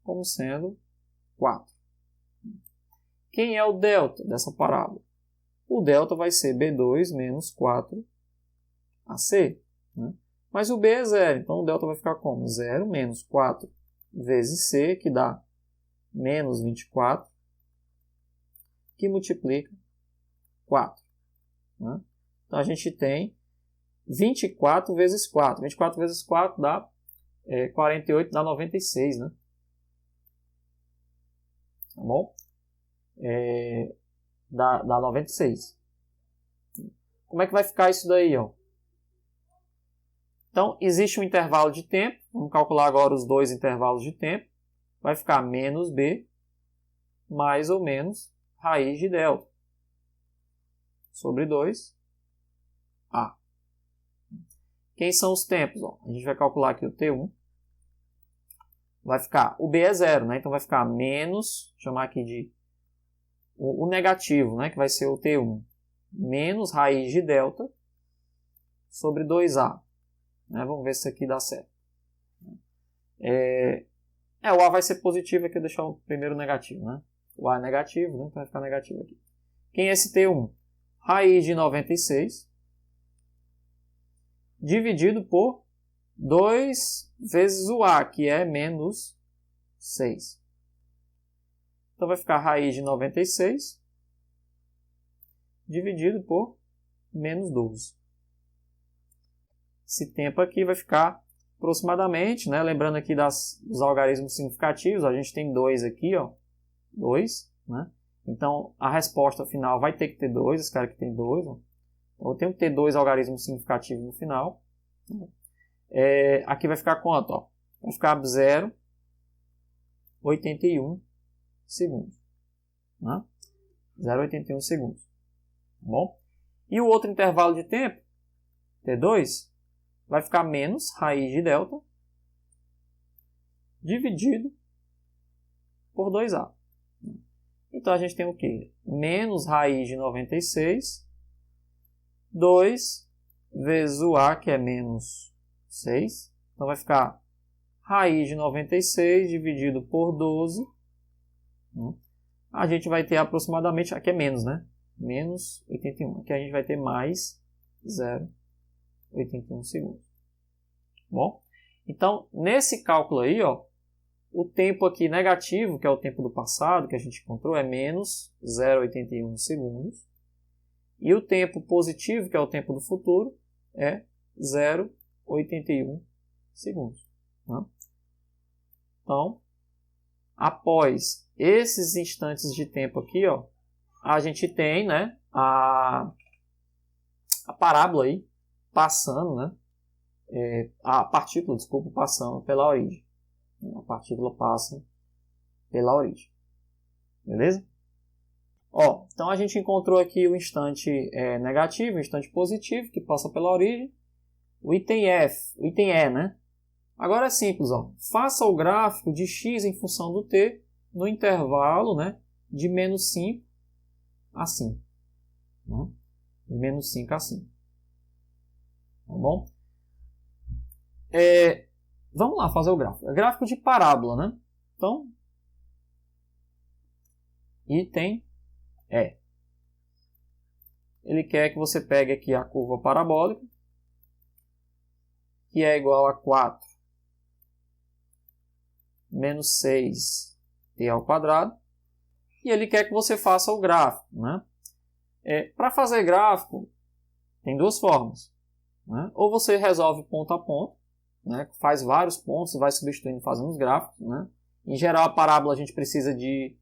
como sendo 4. Quem é o delta dessa parábola? O delta vai ser B2 menos 4 AC, né? Mas o B é 0, então o delta vai ficar como? 0 menos 4 vezes C, que dá menos 24, que multiplica 4. Né? Então a gente tem 24 vezes 4. 24 vezes 4 dá 48, dá 96, né? Tá bom? Dá 96. Como é que vai ficar isso daí, ó? Então, existe um intervalo de tempo. Vamos calcular agora os dois intervalos de tempo. Vai ficar menos B mais ou menos raiz de delta sobre 2A. Quem são os tempos? Ó, a gente vai calcular aqui o T1. Vai ficar, o B é 0, né? Então vai ficar menos, vou chamar aqui de o negativo, né? Que vai ser o T1, menos raiz de delta sobre 2A. Né? Vamos ver se isso aqui dá certo. O A vai ser positivo aqui, eu vou deixar o primeiro negativo, né? O A é negativo, né? Então vai ficar negativo aqui. Quem é esse T1? Raiz de 96 dividido por 2 vezes o A, que é menos 6. Então vai ficar raiz de 96 dividido por menos 12. Esse tempo aqui vai ficar aproximadamente, né? Lembrando aqui dos algarismos significativos, a gente tem 2 aqui, ó, 2, né? Então a resposta final vai ter que ter 2, esse cara aqui tem 2, ó. Então eu tenho que ter 2 algarismos significativos no final. Aqui vai ficar quanto? Ó? Vai ficar 0,81 segundos. Né? 0,81 segundos. Tá bom? E o outro intervalo de tempo, T2, vai ficar menos raiz de delta dividido por 2A. Então a gente tem o quê? Menos raiz de 96, 2 vezes o A, que é menos 6. Então vai ficar raiz de 96 dividido por 12. A gente vai ter aproximadamente, aqui é menos, né? Menos 81. Aqui a gente vai ter mais 0,81 segundos. Bom, então nesse cálculo aí, ó, o tempo aqui negativo, que é o tempo do passado, que a gente encontrou, é menos 0,81 segundos. E o tempo positivo, que é o tempo do futuro, é 0,81 segundos. Né? Então, após esses instantes de tempo aqui, ó, a gente tem, né, a parábola aí passando, né, a partícula, desculpa, passando pela origem. A partícula passa pela origem. Beleza? Ó, então a gente encontrou aqui o instante negativo, o instante positivo, que passa pela origem. O item F, o item E, né? Agora é simples, ó. Faça o gráfico de x em função do t no intervalo, né, de menos 5 a 5. Né? De menos 5 a 5. Tá bom? Vamos lá fazer o gráfico. É gráfico de parábola, né? Então, item E. Ele quer que você pegue aqui a curva parabólica, que é igual a 4 menos 6 t ao quadrado. E ele quer que você faça o gráfico. Né? Para fazer gráfico, tem duas formas. Né? Ou você resolve ponto a ponto, né? Faz vários pontos e vai substituindo fazendo os gráficos. Né? Em geral, a parábola a gente precisa de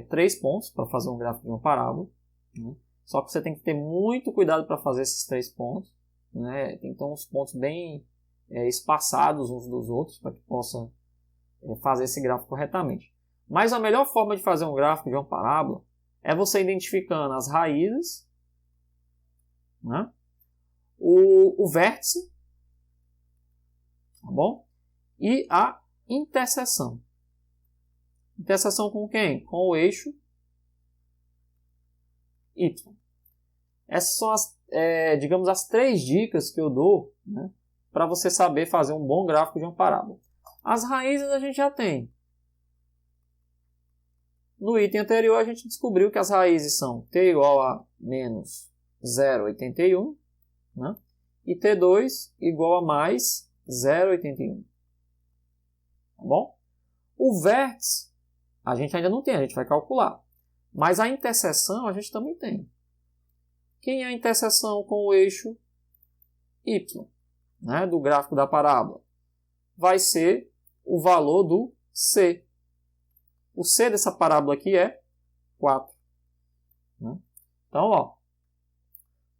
3 pontos para fazer um gráfico de uma parábola. Né? Só que você tem que ter muito cuidado para fazer esses 3 pontos. Né? Tem que ter uns pontos bem espaçados uns dos outros para que possa fazer esse gráfico corretamente. Mas a melhor forma de fazer um gráfico de uma parábola é você identificando as raízes, né? o vértice, tá bom? E a interseção. Interseção com quem? Com o eixo Y. Essas são digamos, as 3 dicas que eu dou, né, para você saber fazer um bom gráfico de uma parábola. As raízes a gente já tem. No item anterior a gente descobriu que as raízes são t igual a menos 0,81 né? E T2 igual a mais 0,81. Tá bom? O vértice a gente ainda não tem, a gente vai calcular. Mas a interseção a gente também tem. Quem é a interseção com o eixo Y, né, do gráfico da parábola? Vai ser o valor do C. O C dessa parábola aqui é 4. Né? Então, ó,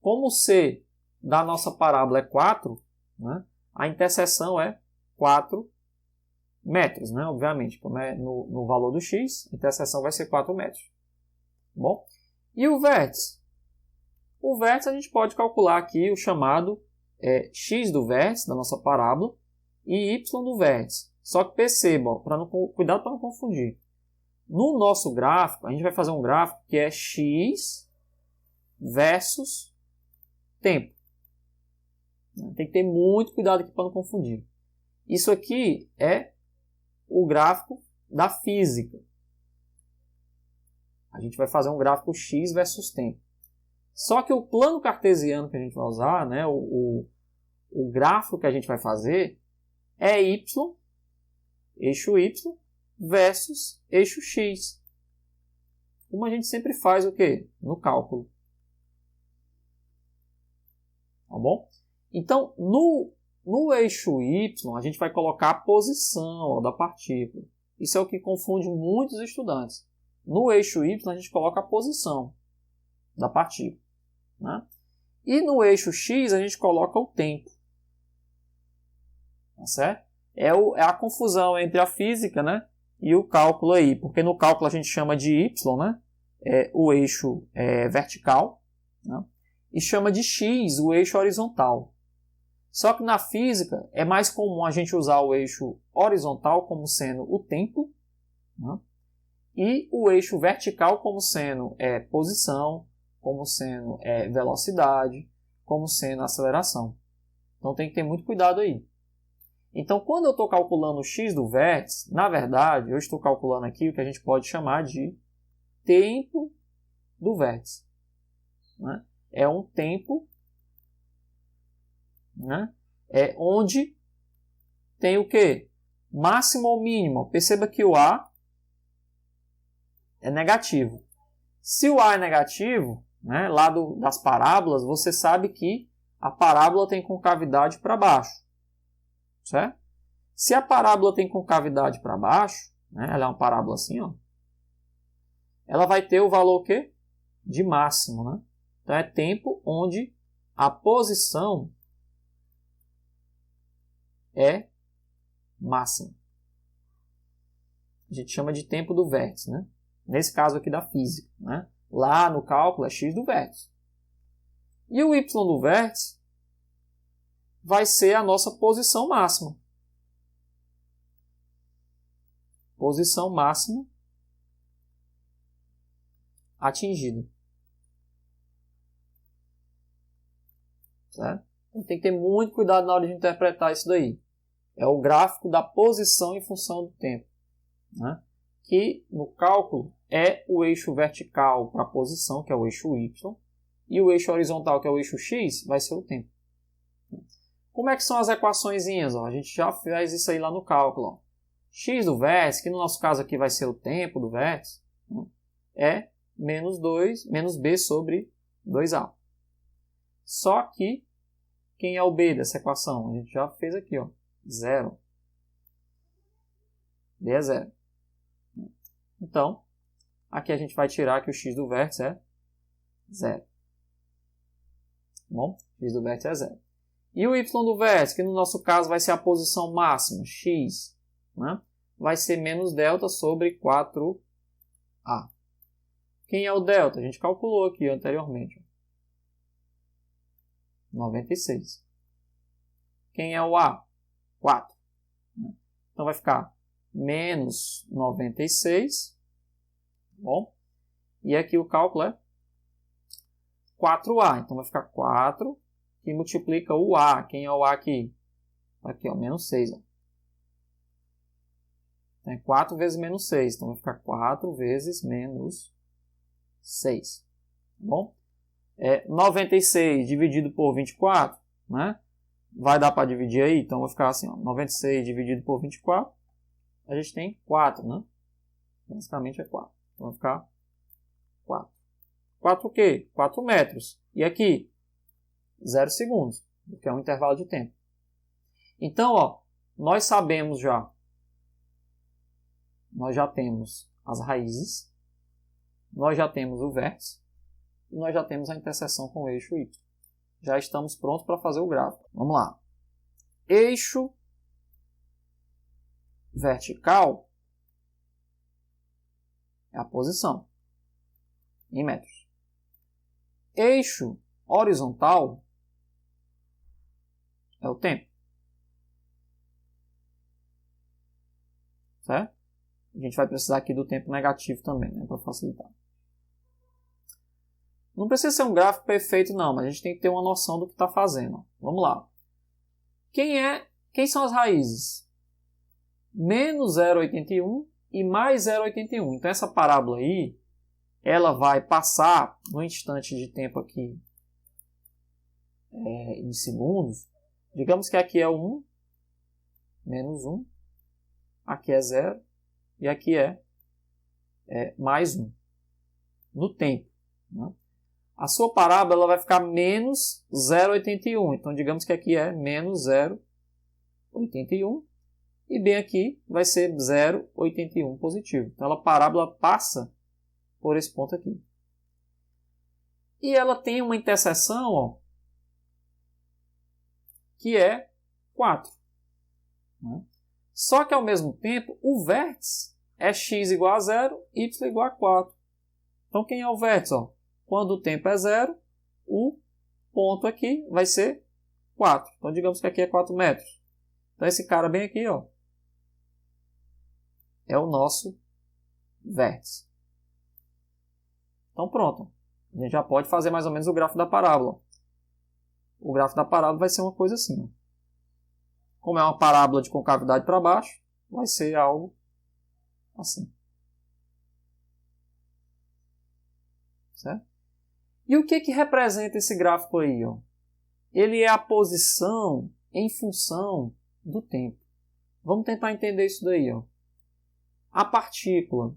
como o C da nossa parábola é 4, né, a interseção é 4 metros, né, obviamente. Como é no valor do x, a interseção vai ser 4 metros. Bom? E o vértice? O vértice a gente pode calcular aqui o chamado x do vértice da nossa parábola e y do vértice. Só que perceba, cuidado para não confundir. No nosso gráfico, a gente vai fazer um gráfico que é x versus tempo. Tem que ter muito cuidado aqui para não confundir. Isso aqui é o gráfico da física. A gente vai fazer um gráfico x versus tempo. Só que o plano cartesiano que a gente vai usar, né, o gráfico que a gente vai fazer é y, eixo y, versus eixo x. Como a gente sempre faz o quê? No cálculo. Tá bom? Então, no eixo y, a gente vai colocar a posição da partícula. Isso é o que confunde muitos estudantes. No eixo y, a gente coloca a posição da partícula. Né? E no eixo x, a gente coloca o tempo. Tá certo? É a confusão entre a física, né, e o cálculo aí. Porque no cálculo a gente chama de y, né, o eixo vertical, né, e chama de x o eixo horizontal. Só que na física é mais comum a gente usar o eixo horizontal como sendo o tempo, né, e o eixo vertical como sendo posição, como sendo velocidade, como sendo aceleração. Então tem que ter muito cuidado aí. Então, quando eu estou calculando o x do vértice, na verdade, eu estou calculando aqui o que a gente pode chamar de tempo do vértice. Né? É um tempo, né, onde tem o quê? Máximo ou mínimo. Perceba que o A é negativo. Se o A é negativo, né, lá das parábolas, você sabe que a parábola tem concavidade para baixo. Certo? Se a parábola tem concavidade para baixo, né, ela é uma parábola assim, ó, ela vai ter o valor o quê? De máximo. Né? Então é tempo onde a posição é máxima. A gente chama de tempo do vértice. Né? Nesse caso aqui da física. Né? Lá no cálculo é x do vértice. E o y do vértice vai ser a nossa posição máxima. Posição máxima atingida. Certo? Então tem que ter muito cuidado na hora de interpretar isso daí. É o gráfico da posição em função do tempo. Né? Que no cálculo é o eixo vertical para a posição, que é o eixo y, e o eixo horizontal, que é o eixo x, vai ser o tempo. Como é que são as equaçõezinhas? Ó? A gente já fez isso aí lá no cálculo. Ó. X do vértice, que no nosso caso aqui vai ser o tempo do vértice, né, é menos b sobre 2a. Só que, quem é o b dessa equação? A gente já fez aqui, ó, 0. b é 0. Então, aqui a gente vai tirar que o x do vértice é 0. Bom, x do vértice é 0. E o y do vértice, que no nosso caso vai ser a posição máxima, x, né, vai ser menos delta sobre 4a. Quem é o delta? A gente calculou aqui anteriormente. 96. Quem é o a? 4. Então vai ficar menos 96. Bom, e aqui o cálculo é 4a. Então vai ficar 4. Que multiplica o A. Quem é o A aqui? Aqui, ó, menos 6. Ó. Então, é 4 vezes menos 6. Então, vai ficar 4 vezes menos 6. Tá bom? 96 dividido por 24, né? Vai dar para dividir aí? Então vai ficar assim, ó, 96 dividido por 24, a gente tem 4, né? Basicamente é 4. Então vai ficar 4. 4 o quê? 4 metros. E aqui? 0 segundos, que é um intervalo de tempo. Então, ó, nós sabemos já, nós já temos as raízes, nós já temos o vértice, e nós já temos a interseção com o eixo Y. Já estamos prontos para fazer o gráfico. Vamos lá. Eixo vertical é a posição, em metros. Eixo horizontal é o tempo. Certo? A gente vai precisar aqui do tempo negativo também, né, para facilitar. Não precisa ser um gráfico perfeito, não, mas a gente tem que ter uma noção do que está fazendo. Vamos lá. Quem são as raízes? Menos 0,81 e mais 0,81. Então, essa parábola aí, ela vai passar no instante de tempo aqui em segundos. Digamos que aqui é 1, menos 1, aqui é 0 e aqui é mais 1, no tempo. Né? A sua parábola ela vai ficar menos 0,81. Então, digamos que aqui é menos 0,81 e bem aqui vai ser 0,81 positivo. Então, a parábola passa por esse ponto aqui. E ela tem uma interseção, ó, que é 4. Né? Só que, ao mesmo tempo, o vértice é x igual a 0, y igual a 4. Então, quem é o vértice? Ó? Quando o tempo é 0, o ponto aqui vai ser 4. Então, digamos que aqui é 4 metros. Então, esse cara bem aqui, ó, é o nosso vértice. Então, pronto. A gente já pode fazer mais ou menos o gráfico da parábola. O gráfico da parábola vai ser uma coisa assim. Ó. Como é uma parábola de concavidade para baixo, vai ser algo assim. Certo? E o que representa esse gráfico aí? Ó? Ele é a posição em função do tempo. Vamos tentar entender isso daí. Ó. A partícula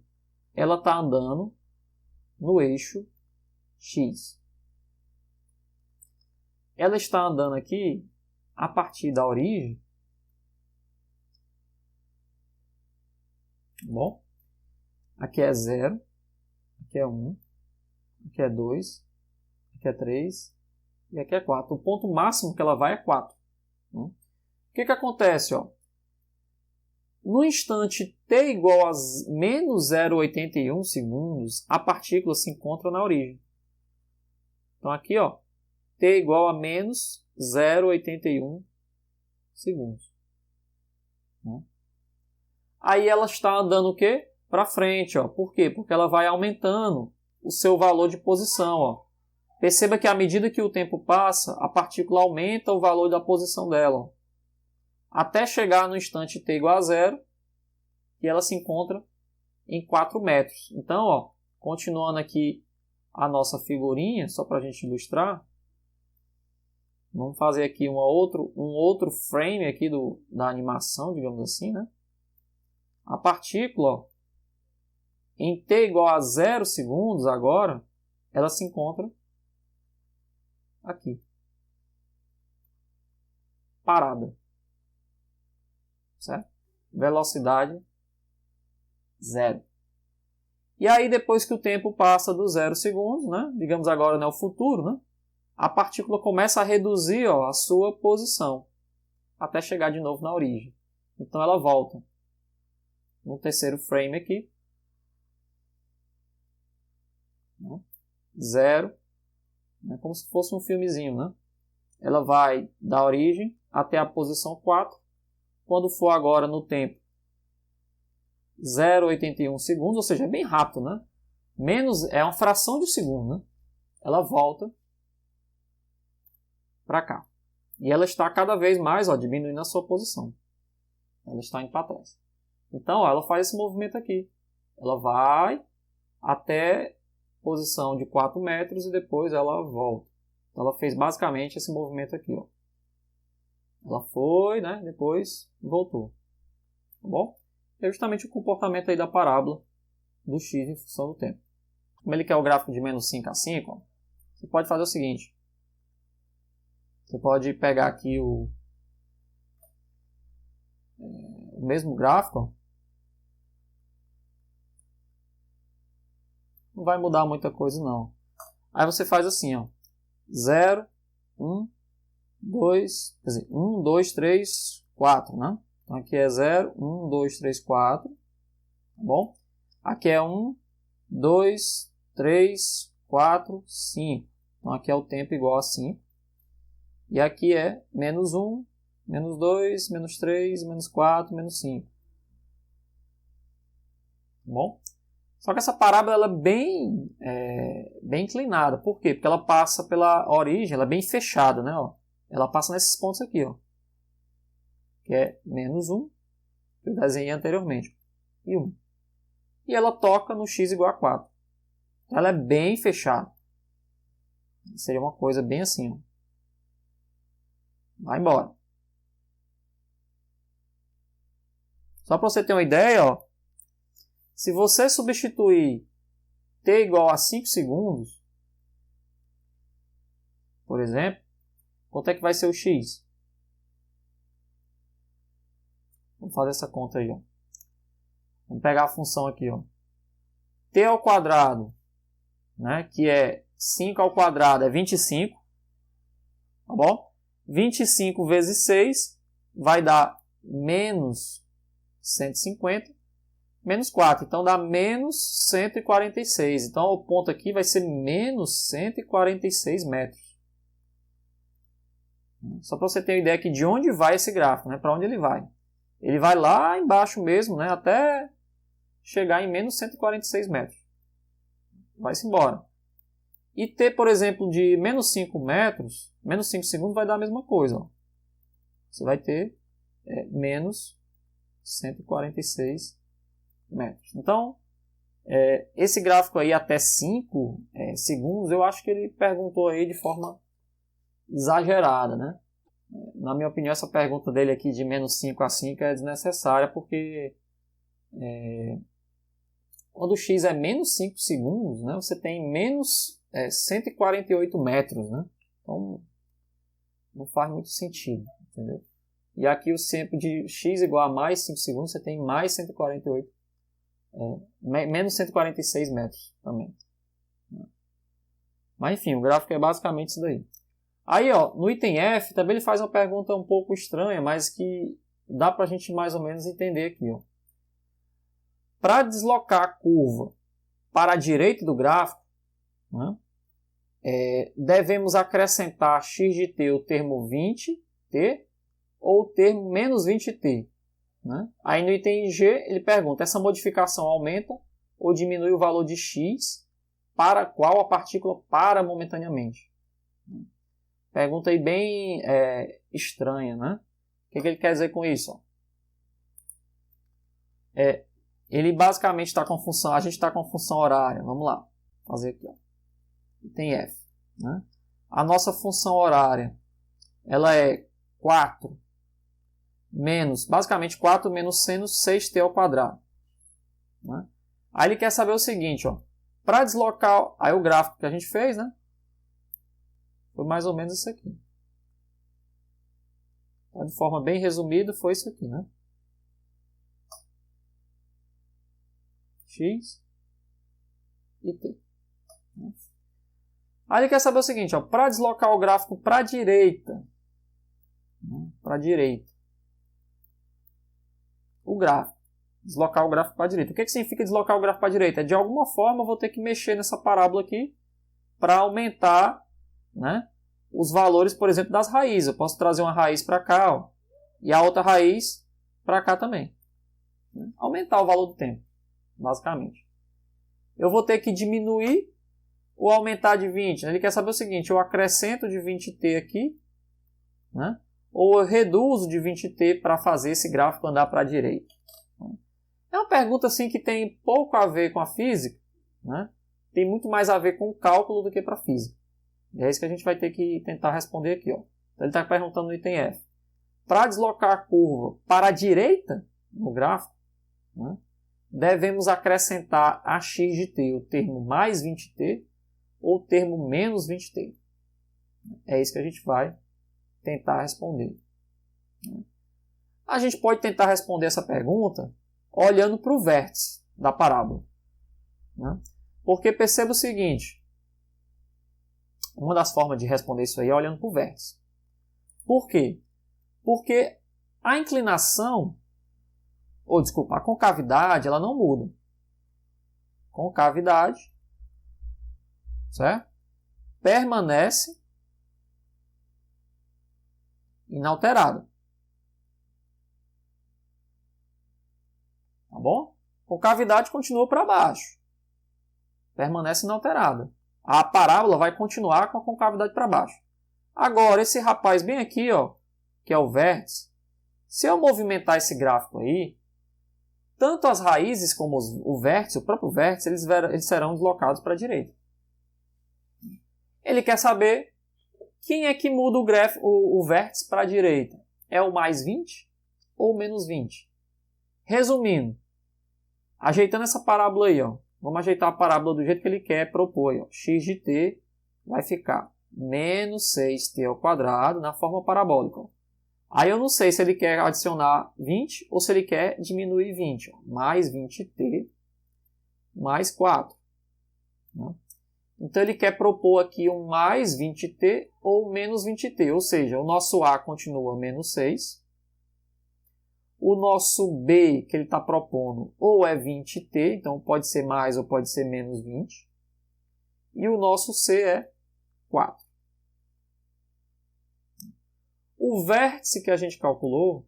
ela está andando no eixo X. Ela está andando aqui a partir da origem. Bom, aqui é 0, aqui é 1, aqui é 2, aqui é 3 e aqui é 4. O ponto máximo que ela vai é 4. O que acontece? Ó? No instante t igual a menos 0,81 segundos, a partícula se encontra na origem. Então aqui, ó, t igual a menos 0,81 segundos. Aí ela está andando o quê? Para frente. Ó. Por quê? Porque ela vai aumentando o seu valor de posição. Ó. Perceba que à medida que o tempo passa, a partícula aumenta o valor da posição dela. Ó. Até chegar no instante t igual a 0, e ela se encontra em 4 metros. Então, ó, continuando aqui a nossa figurinha, só para a gente ilustrar, vamos fazer aqui um outro frame aqui da animação, digamos assim, né? A partícula, ó, em t igual a 0 segundos agora, ela se encontra aqui. Parada. Certo? Velocidade 0. E aí, depois que o tempo passa dos 0 segundos, né? Digamos agora no futuro, né? A partícula começa a reduzir, ó, a sua posição até chegar de novo na origem. Então ela volta no terceiro frame aqui. 0, né? Como se fosse um filmezinho, né? Ela vai da origem até a posição 4. Quando for agora no tempo 0,81 segundos, ou seja, é bem rápido, né? É uma fração de segundo, né? Ela volta para cá. E ela está cada vez mais, ó, diminuindo a sua posição. Ela está indo para trás. Então, ó, ela faz esse movimento aqui. Ela vai até posição de 4 metros e depois ela volta. Então ela fez basicamente esse movimento aqui, ó. Ela foi, né? Depois voltou. Tá bom? É justamente o comportamento aí da parábola do x em função do tempo. Como ele quer o gráfico de menos 5 a 5, ó, você pode fazer o seguinte. Você pode pegar aqui o mesmo gráfico. Ó. Não vai mudar muita coisa, não. Aí você faz assim, ó. 0, 1, 2, quer dizer, 1, 2, 3, 4, né? Então aqui é 0, 1, 2, 3, 4. Tá bom? Aqui é 1, 2, 3, 4, 5. Então aqui é o tempo igual a 5. E aqui é menos 1, menos 2, menos 3, menos 4, menos 5. Tá bom? Só que essa parábola ela é bem inclinada. Por quê? Porque ela passa pela origem, ela é bem fechada, né? Ó. Ela passa nesses pontos aqui, ó. Que é menos 1, que eu desenhei anteriormente, e 1. E ela toca no x igual a 4. Então ela é bem fechada. Seria uma coisa bem assim, ó. Vai embora. Só para você ter uma ideia, ó. Se você substituir t igual a 5 segundos, por exemplo, quanto é que vai ser o x? Vamos fazer essa conta aí, ó. Vamos pegar a função aqui, ó. T ao quadrado, né, que é 5 ao quadrado é 25, tá bom? 25 vezes 6 vai dar menos 150, menos 4. Então dá menos 146. Então o ponto aqui vai ser menos 146 metros. Só para você ter uma ideia aqui de onde vai esse gráfico, né? Para onde ele vai. Ele vai lá embaixo mesmo, né? Até chegar em menos 146 metros. Vai-se embora. E t, por exemplo, de menos 5 metros, menos 5 segundos vai dar a mesma coisa. Ó. Você vai ter menos 146 metros. Então, esse gráfico aí até 5 segundos, eu acho que ele perguntou aí de forma exagerada, né? Na minha opinião, essa pergunta dele aqui de menos 5 a 5 é desnecessária, porque quando o x é menos 5 segundos, né, você tem menos 148 metros, né? Então, não faz muito sentido, entendeu? E aqui o tempo de x igual a mais 5 segundos, você tem mais 148, menos 146 metros também. Mas enfim, o gráfico é basicamente isso daí. Aí, ó, no item F, também ele faz uma pergunta um pouco estranha, mas que dá para a gente mais ou menos entender aqui. Para deslocar a curva para a direita do gráfico, né, devemos acrescentar x de t o termo 20t ou o termo menos 20t. Né? Aí no item G ele pergunta, essa modificação aumenta ou diminui o valor de x para qual a partícula para momentaneamente? Pergunta aí bem estranha, né? O que ele quer dizer com isso? Ele basicamente está com função, a gente está com função horária. Vamos lá, fazer aqui. Ó. Item F. Né? A nossa função horária, ela é 4 menos, basicamente 4 menos seno 6t ao quadrado. Né? Aí ele quer saber o seguinte, ó. Para deslocar, aí o gráfico que a gente fez, né? Foi mais ou menos isso aqui. Então, de forma bem resumida, foi isso aqui, né? X e t. Aí ele quer saber o seguinte, para deslocar o gráfico para a direita, né? Para a direita, o gráfico, deslocar o gráfico para a direita. O que significa deslocar o gráfico para a direita? De alguma forma eu vou ter que mexer nessa parábola aqui para aumentar, né, os valores, por exemplo, das raízes. Eu posso trazer uma raiz para cá, ó, e a outra raiz para cá também. Né? Aumentar o valor do tempo, basicamente. Eu vou ter que diminuir ou aumentar de 20. Né? Ele quer saber o seguinte, eu acrescento de 20t aqui, né? Ou eu reduzo de 20t para fazer esse gráfico andar para a direita. É uma pergunta assim, que tem pouco a ver com a física, né? tem muito mais a ver com cálculo do que para física. E é isso que a gente vai ter que tentar responder aqui. Ó. Então, ele está perguntando no item F. Para deslocar a curva para a direita no gráfico, né, devemos acrescentar a x de t o termo mais 20t ou o termo menos 20t. É isso que a gente vai tentar responder. A gente pode tentar responder essa pergunta olhando para o vértice da parábola. Né? Porque perceba o seguinte, uma das formas de responder isso aí é olhando para o vértice. Por quê? Porque a inclinação, a concavidade, ela não muda. Concavidade, certo? Permanece inalterada. Tá bom? Concavidade continua para baixo. Permanece inalterada. A parábola vai continuar com a concavidade para baixo. Agora, esse rapaz bem aqui, ó, que é o vértice, se eu movimentar esse gráfico aí, tanto as raízes como o vértice, o próprio vértice, eles serão deslocados para a direita. Ele quer saber quem é que muda o vértice para a direita. É o mais 20 ou o menos 20? Resumindo, ajeitando essa parábola aí, ó, vamos ajeitar a parábola do jeito que ele quer propor. Aí, ó, x de t vai ficar menos 6t ao quadrado na forma parabólica. Ó. Aí eu não sei se ele quer adicionar 20 ou se ele quer diminuir 20. Ó. Mais 20t mais 4. Né? Então ele quer propor aqui um mais 20t ou menos 20t. Ou seja, o nosso A continua menos 6. O nosso B que ele está propondo ou é 20t, então pode ser mais ou pode ser menos 20. E o nosso C é 4. O vértice que a gente calculou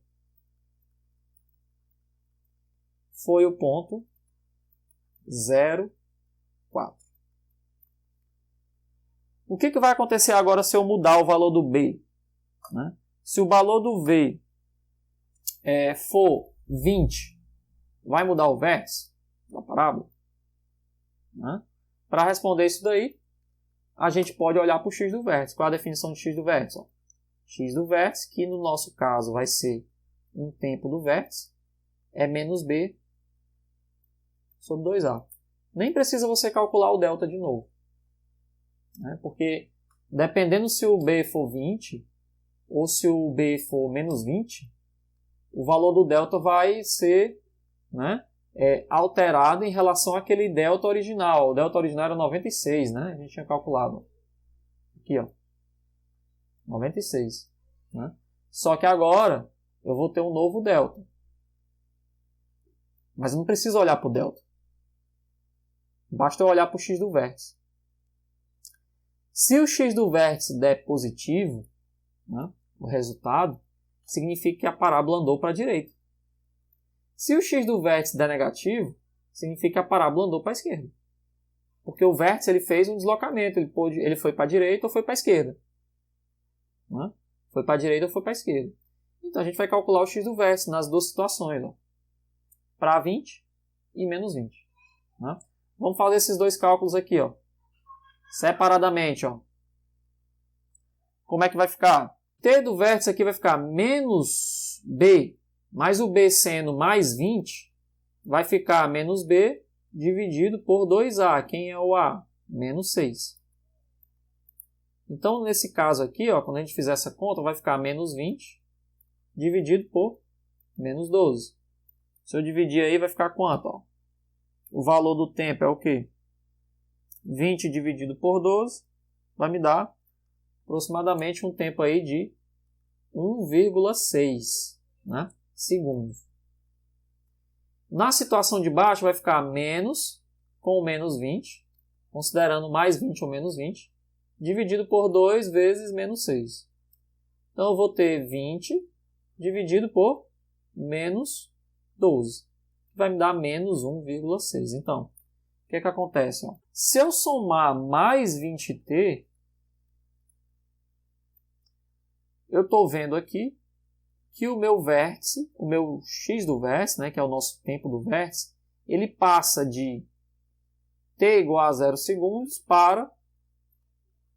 foi o ponto 0, 4. O que vai acontecer agora se eu mudar o valor do B? Né? Se o valor do V for 20, vai mudar o vértice da parábola? Né? Para responder isso daí, a gente pode olhar para o x do vértice. Qual é a definição de x do vértice? Ó, x do vértice, que no nosso caso vai ser um tempo do vértice, é menos b sobre 2a. Nem precisa você calcular o delta de novo. Né? Porque dependendo se o b for 20 ou se o b for menos 20, o valor do delta vai ser, né, alterado em relação àquele delta original. O delta original era 96, né? A gente tinha calculado. Aqui, ó. 96. Né? Só que agora eu vou ter um novo delta. Mas eu não preciso olhar para o delta. Basta eu olhar para o x do vértice. Se o x do vértice der positivo, né, o resultado, significa que a parábola andou para a direita. Se o x do vértice der negativo, significa que a parábola andou para a esquerda. Porque o vértice ele fez um deslocamento, ele foi para a direita ou foi para a esquerda. Né? Foi para a direita ou foi para a esquerda. Então a gente vai calcular o x do vértice nas duas situações. Para 20 e menos 20. Né? Vamos fazer esses dois cálculos aqui. Ó. Separadamente. Ó. Como é que vai ficar? T do vértice aqui vai ficar menos b, mais o b sendo mais 20, vai ficar menos b dividido por 2a. Quem é o a? Menos 6. Então, nesse caso aqui, ó, quando a gente fizer essa conta, vai ficar menos 20 dividido por menos 12. Se eu dividir aí, vai ficar quanto? Ó? O valor do tempo é o quê? 20 dividido por 12 vai me dar aproximadamente um tempo aí de 1,6, né, segundos. Na situação de baixo vai ficar menos com menos 20, considerando mais 20 ou menos 20, dividido por 2 vezes menos 6. Então eu vou ter 20 dividido por menos 12, que vai me dar menos 1,6. Então, o que acontece? Ó? Se eu somar mais 20t, eu estou vendo aqui que o meu vértice, o meu x do vértice, né, que é o nosso tempo do vértice, ele passa de t igual a 0 segundos para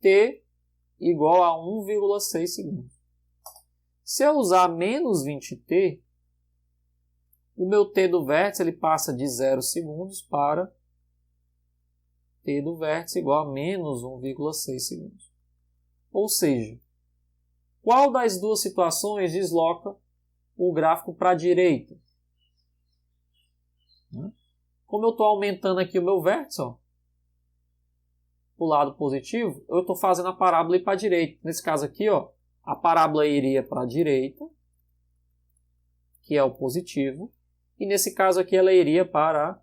t igual a 1,6 segundos. Se eu usar menos 20t, o meu t do vértice ele passa de 0 segundos para t do vértice igual a menos 1,6 segundos. Ou seja, qual das duas situações desloca o gráfico para a direita? Como eu estou aumentando aqui o meu vértice, ó, o lado positivo, eu estou fazendo a parábola ir para a direita. Nesse caso aqui, ó, a parábola iria para a direita, que é o positivo, e nesse caso aqui ela iria para a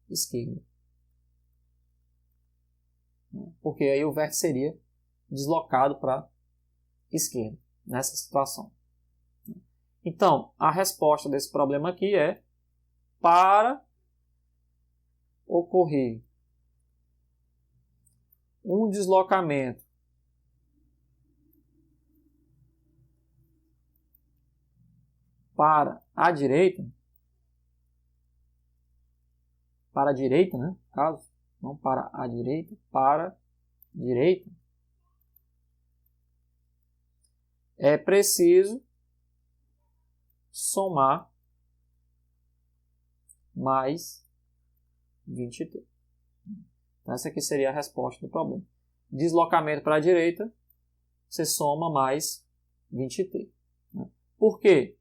esquerda. Porque aí o vértice seria deslocado para a esquerda, nessa situação. Então, a resposta desse problema aqui é: para ocorrer um deslocamento para a direita, né, no caso, não para a direita, para a direita, é preciso somar mais 20t. Então, essa aqui seria a resposta do problema. Deslocamento para a direita, você soma mais 20t. Por quê?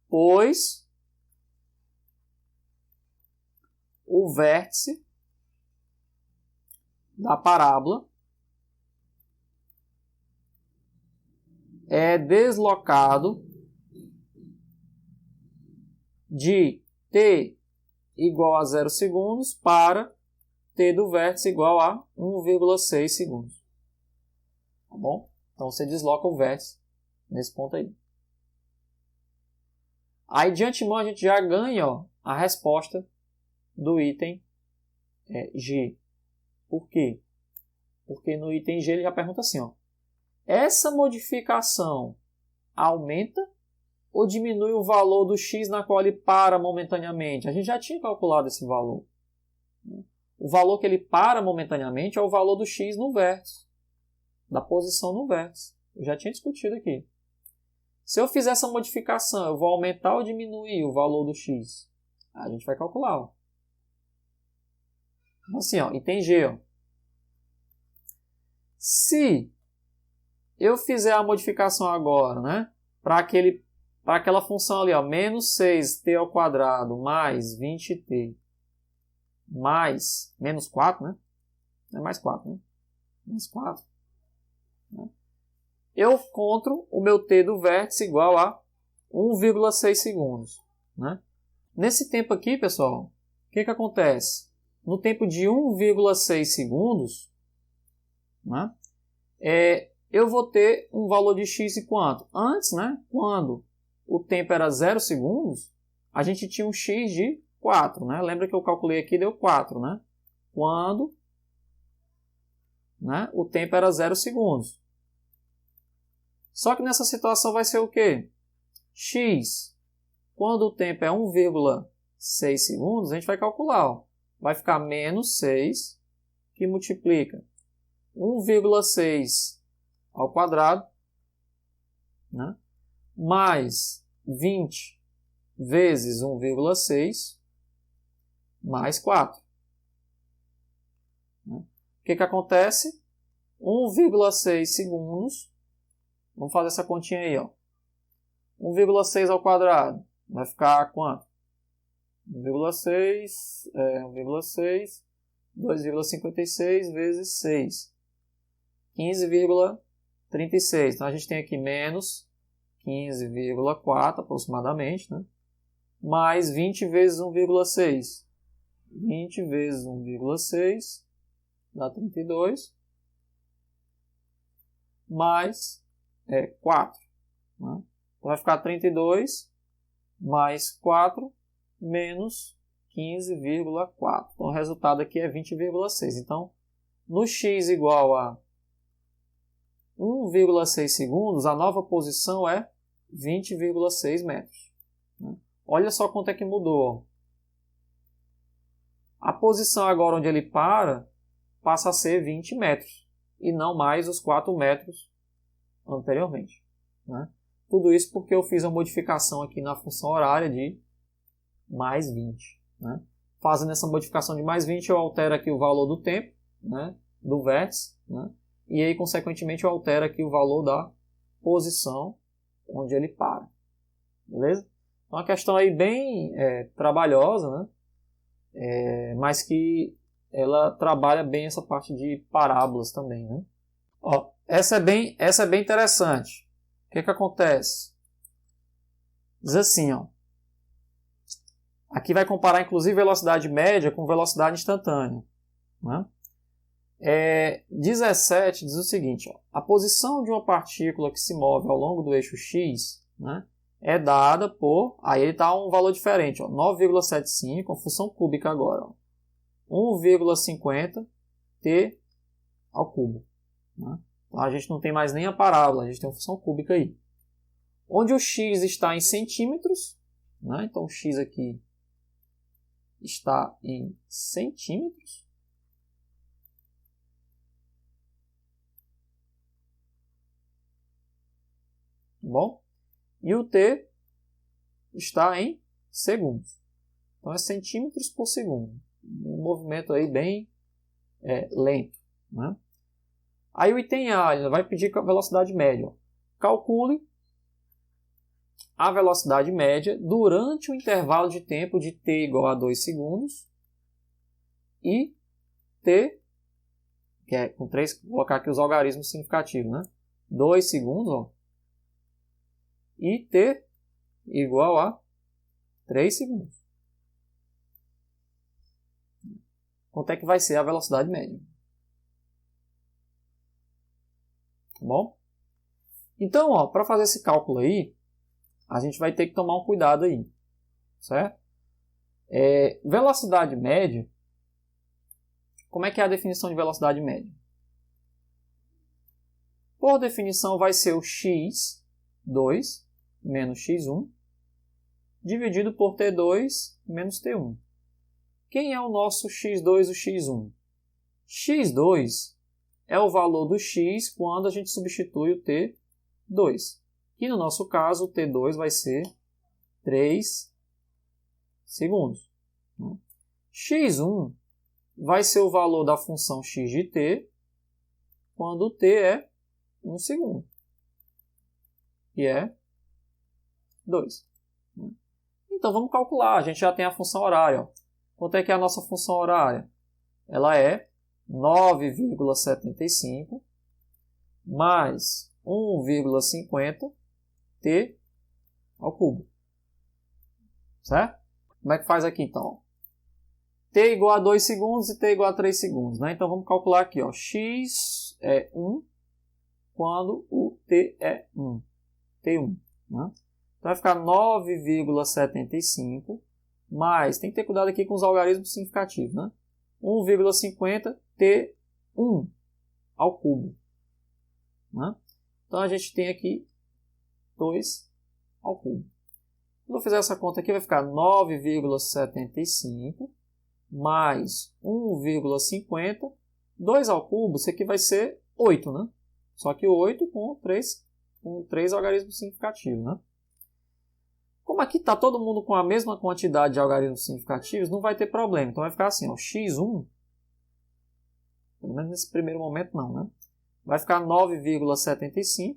Pois o vértice da parábola é deslocado de t igual a 0 segundos para t do vértice igual a 1,6 segundos. Tá bom? Então você desloca o vértice nesse ponto aí. Aí de antemão a gente já ganha, ó, a resposta do item G. Por quê? Porque no item G ele já pergunta assim, ó, essa modificação aumenta ou diminui o valor do x na qual ele para momentaneamente? A gente já tinha calculado esse valor. O valor que ele para momentaneamente é o valor do x no vértice, da posição no vértice. Eu já tinha discutido aqui. Se eu fizer essa modificação, eu vou aumentar ou diminuir o valor do x? A gente vai calcular. Ó. Assim, ó, item G. Ó. Se eu fizer a modificação agora, né, para aquela função ali, ó, menos 6t ao quadrado mais 20t mais menos 4, né? É mais 4, né? Mais 4. Né? Eu encontro o meu t do vértice igual a 1,6 segundos. Né? Nesse tempo aqui, pessoal, o que acontece? No tempo de 1,6 segundos, né, eu vou ter um valor de x e quanto? Antes, né, quando o tempo era 0 segundos, a gente tinha um x de 4. Né? Lembra que eu calculei aqui, deu 4. Né? Quando, né, o tempo era 0 segundos. Só que nessa situação vai ser o quê? X, quando o tempo é 1,6 segundos, a gente vai calcular. Ó. Vai ficar menos 6, que multiplica 1,6 ao quadrado, né? Mais 20 vezes 1,6 mais 4. Né? O que acontece? 1,6 segundos. Vamos fazer essa continha aí. Ó. 1,6 ao quadrado vai ficar quanto? 1,6, 2,56 vezes 6. 15,36. Então a gente tem aqui menos 15,4 aproximadamente, né? Mais 20 vezes 1,6. 20 vezes 1,6 dá 32. Mais 4. Né? Então vai ficar 32 mais 4 menos 15,4. Então o resultado aqui é 20,6. Então, no x igual a 1,6 segundos, a nova posição é 20,6 metros. Né? Olha só quanto é que mudou. A posição agora onde ele passa a ser 20 metros, e não mais os 4 metros anteriormente. Né? Tudo isso porque eu fiz a modificação aqui na função horária de mais 20. Né? Fazendo essa modificação de mais 20, eu altero aqui o valor do tempo, né, do vértice, né, e aí, consequentemente, eu altero aqui o valor da posição onde ele para. Beleza? É uma questão aí bem trabalhosa, né, mas que ela trabalha bem essa parte de parábolas também. Né? Ó, essa é bem interessante. O que acontece? Diz assim, ó. Aqui vai comparar, inclusive, velocidade média com velocidade instantânea. Né? 17 diz o seguinte, ó, a posição de uma partícula que se move ao longo do eixo x, né, é dada por... Aí ele está um valor diferente, 9,75, a função cúbica agora. 1,50 t ao cubo. Né? Então a gente não tem mais nem a parábola, a gente tem uma função cúbica aí. Onde o x está em centímetros, né? Então o x aqui está em centímetros. Bom? E o t está em segundos. Então é centímetros por segundo. Um movimento aí bem lento. Né? Aí o item A, ele vai pedir a velocidade média. Calcule a velocidade média durante o intervalo de tempo de t igual a 2 segundos e t, que é com 3, vou colocar aqui os algarismos significativos, né? 2 segundos, ó, e t igual a 3 segundos. Quanto é que vai ser a velocidade média? Tá bom? Então, para fazer esse cálculo aí, a gente vai ter que tomar um cuidado aí, certo? Velocidade média, como é que é a definição de velocidade média? Por definição, vai ser o x2 menos x1 dividido por t2 menos t1. Quem é o nosso x2 e o x1? x2 é o valor do x quando a gente substitui o t2. Que no nosso caso, o t2 vai ser 3 segundos. x1 vai ser o valor da função x de t quando o t é 1 segundo. Que é 2. Então vamos calcular. A gente já tem a função horária. Quanto é que é a nossa função horária? Ela é 9,75 mais 1,50 t ao cubo. Certo? Como é que faz aqui então? T igual a 2 segundos e t igual a 3 segundos. Né? Então vamos calcular aqui. Ó. X é 1 quando o t é 1. T1. Né? Então vai ficar 9,75 mais, tem que ter cuidado aqui com os algarismos significativos, né? 1,50 T1 ao cubo. Né? Então a gente tem aqui 2 ao cubo. Quando eu fizer essa conta aqui, vai ficar 9,75 mais 1,50, 2 ao cubo, isso aqui vai ser 8, né? Só que 8 com 3 algarismos significativos, né? Como aqui está todo mundo com a mesma quantidade de algarismos significativos, não vai ter problema. Então vai ficar assim, ó, x1, pelo menos nesse primeiro momento não, né? Vai ficar 9,75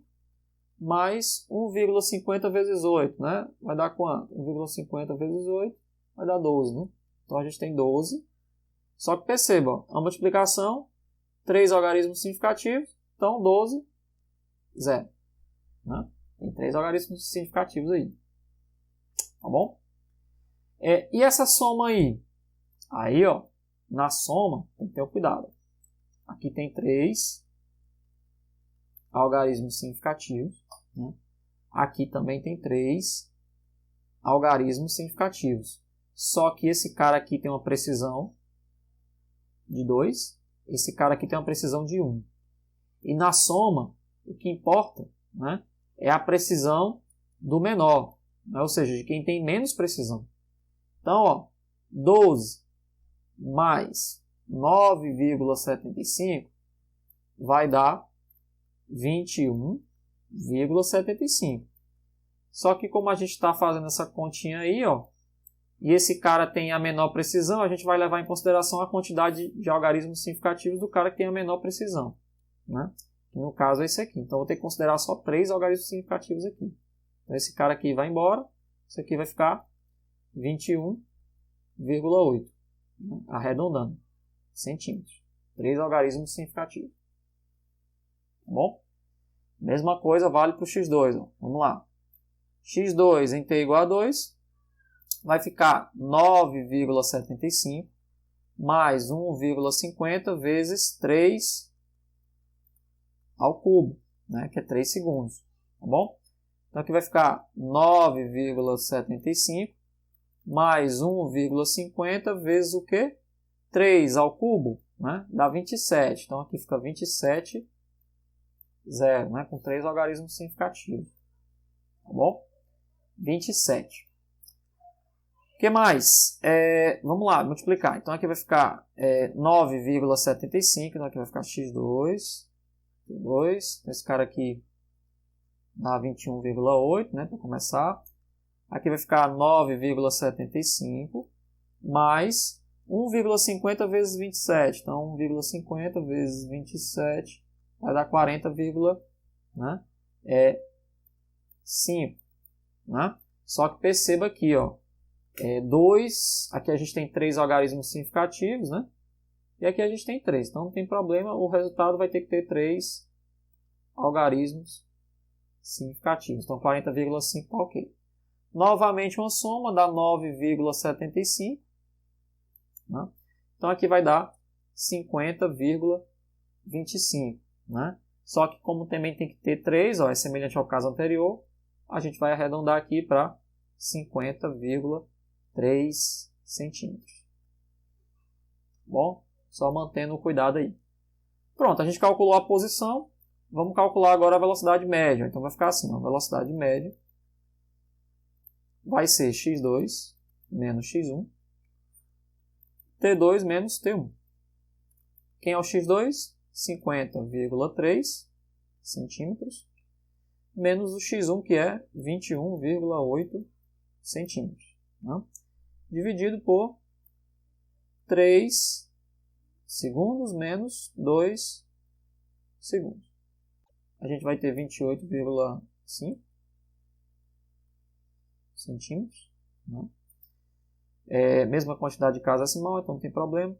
mais 1,50 vezes 8, né? Vai dar quanto? 1,50 vezes 8 vai dar 12, né? Então a gente tem 12. Só que perceba, ó, a multiplicação, 3 algarismos significativos, então 12, 0. Né? Tem 3 algarismos significativos aí. Tá bom? E essa soma aí? Aí, ó, na soma, tem que ter cuidado. Aqui tem 3 algarismos significativos. Né? Aqui também tem 3 algarismos significativos. Só que esse cara aqui tem uma precisão de 2. Esse cara aqui tem uma precisão de 1. E na soma, o que importa, né, é a precisão do menor. Ou seja, de quem tem menos precisão. Então, ó, 12 mais 9,75 vai dar 21,75. Só que como a gente está fazendo essa continha aí, ó, e esse cara tem a menor precisão, a gente vai levar em consideração a quantidade de algarismos significativos do cara que tem a menor precisão, né? No caso é esse aqui. Então, eu vou ter que considerar só 3 algarismos significativos aqui. Então, esse cara aqui vai embora. Isso aqui vai ficar 21,8. Né? Arredondando. Centímetros. 3 algarismos significativos. Tá bom? Mesma coisa vale para o x2. Ó. Vamos lá. x2 em t igual a 2 vai ficar 9,75 mais 1,50 vezes 3 ao cubo, né, que é 3 segundos, tá bom? Então aqui vai ficar 9,75 mais 1,50 vezes o quê? 3 ao cubo, né, dá 27. Então aqui fica 27, 0, né, com 3 algarismos significativos, tá bom? 27. O que mais? Vamos lá, multiplicar. Então aqui vai ficar 9,75, então aqui vai ficar x2, esse cara aqui dá 21,8, né, para começar. Aqui vai ficar 9,75 mais 1,50 vezes 27. Então 1,50 vezes 27 vai dar 40, né, 5, né? Só que perceba aqui, ó, 2, aqui a gente tem 3 algarismos significativos, né? E aqui a gente tem 3, então não tem problema, o resultado vai ter que ter 3 algarismos significativos. Então 40,5 está ok. Novamente uma soma dá 9,75. Né? Então aqui vai dar 50,25. Né? Só que como também tem que ter 3, ó, é semelhante ao caso anterior, a gente vai arredondar aqui para 50,3 centímetros. Bom? Só mantendo o cuidado aí. Pronto, a gente calculou a posição. Vamos calcular agora a velocidade média. Então vai ficar assim, ó, a velocidade média vai ser x2 menos x1, t2 menos t1. Quem é o x2? 50,3 centímetros, menos o x1, que é 21,8 centímetros. Né? Dividido por 3 segundos menos 2 segundos. A gente vai ter 28,5 centímetros. Né? Mesma quantidade de casa decimal, então não tem problema.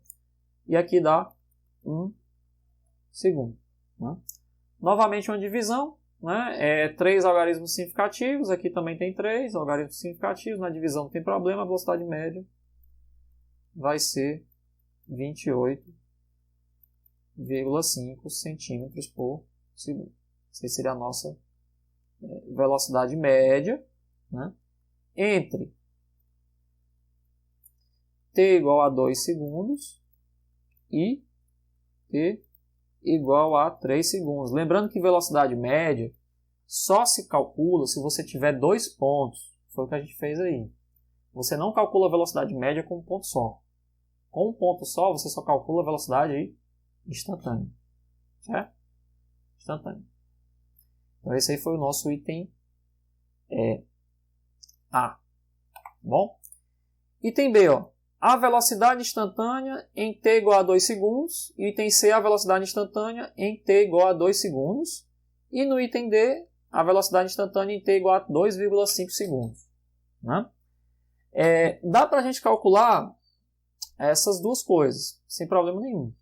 E aqui dá 1 segundo. Né? Novamente uma divisão. Né? 3 algarismos significativos. Aqui também tem 3 algarismos significativos. Na divisão não tem problema. A velocidade média vai ser 28,5 centímetros por segundo. Essa seria a nossa velocidade média, né? Entre t igual a 2 segundos e t igual a 3 segundos. Lembrando que velocidade média só se calcula se você tiver 2 pontos. Foi o que a gente fez aí. Você não calcula a velocidade média com um ponto só. Com um ponto só, você só calcula a velocidade instantânea. Certo? Instantânea. Então, esse aí foi o nosso item A. Bom? Item B, ó. A velocidade instantânea em t igual a 2 segundos. Item C, a velocidade instantânea em t igual a 2 segundos. E no item D, a velocidade instantânea em t igual a 2,5 segundos. Né? Dá para a gente calcular essas duas coisas, sem problema nenhum.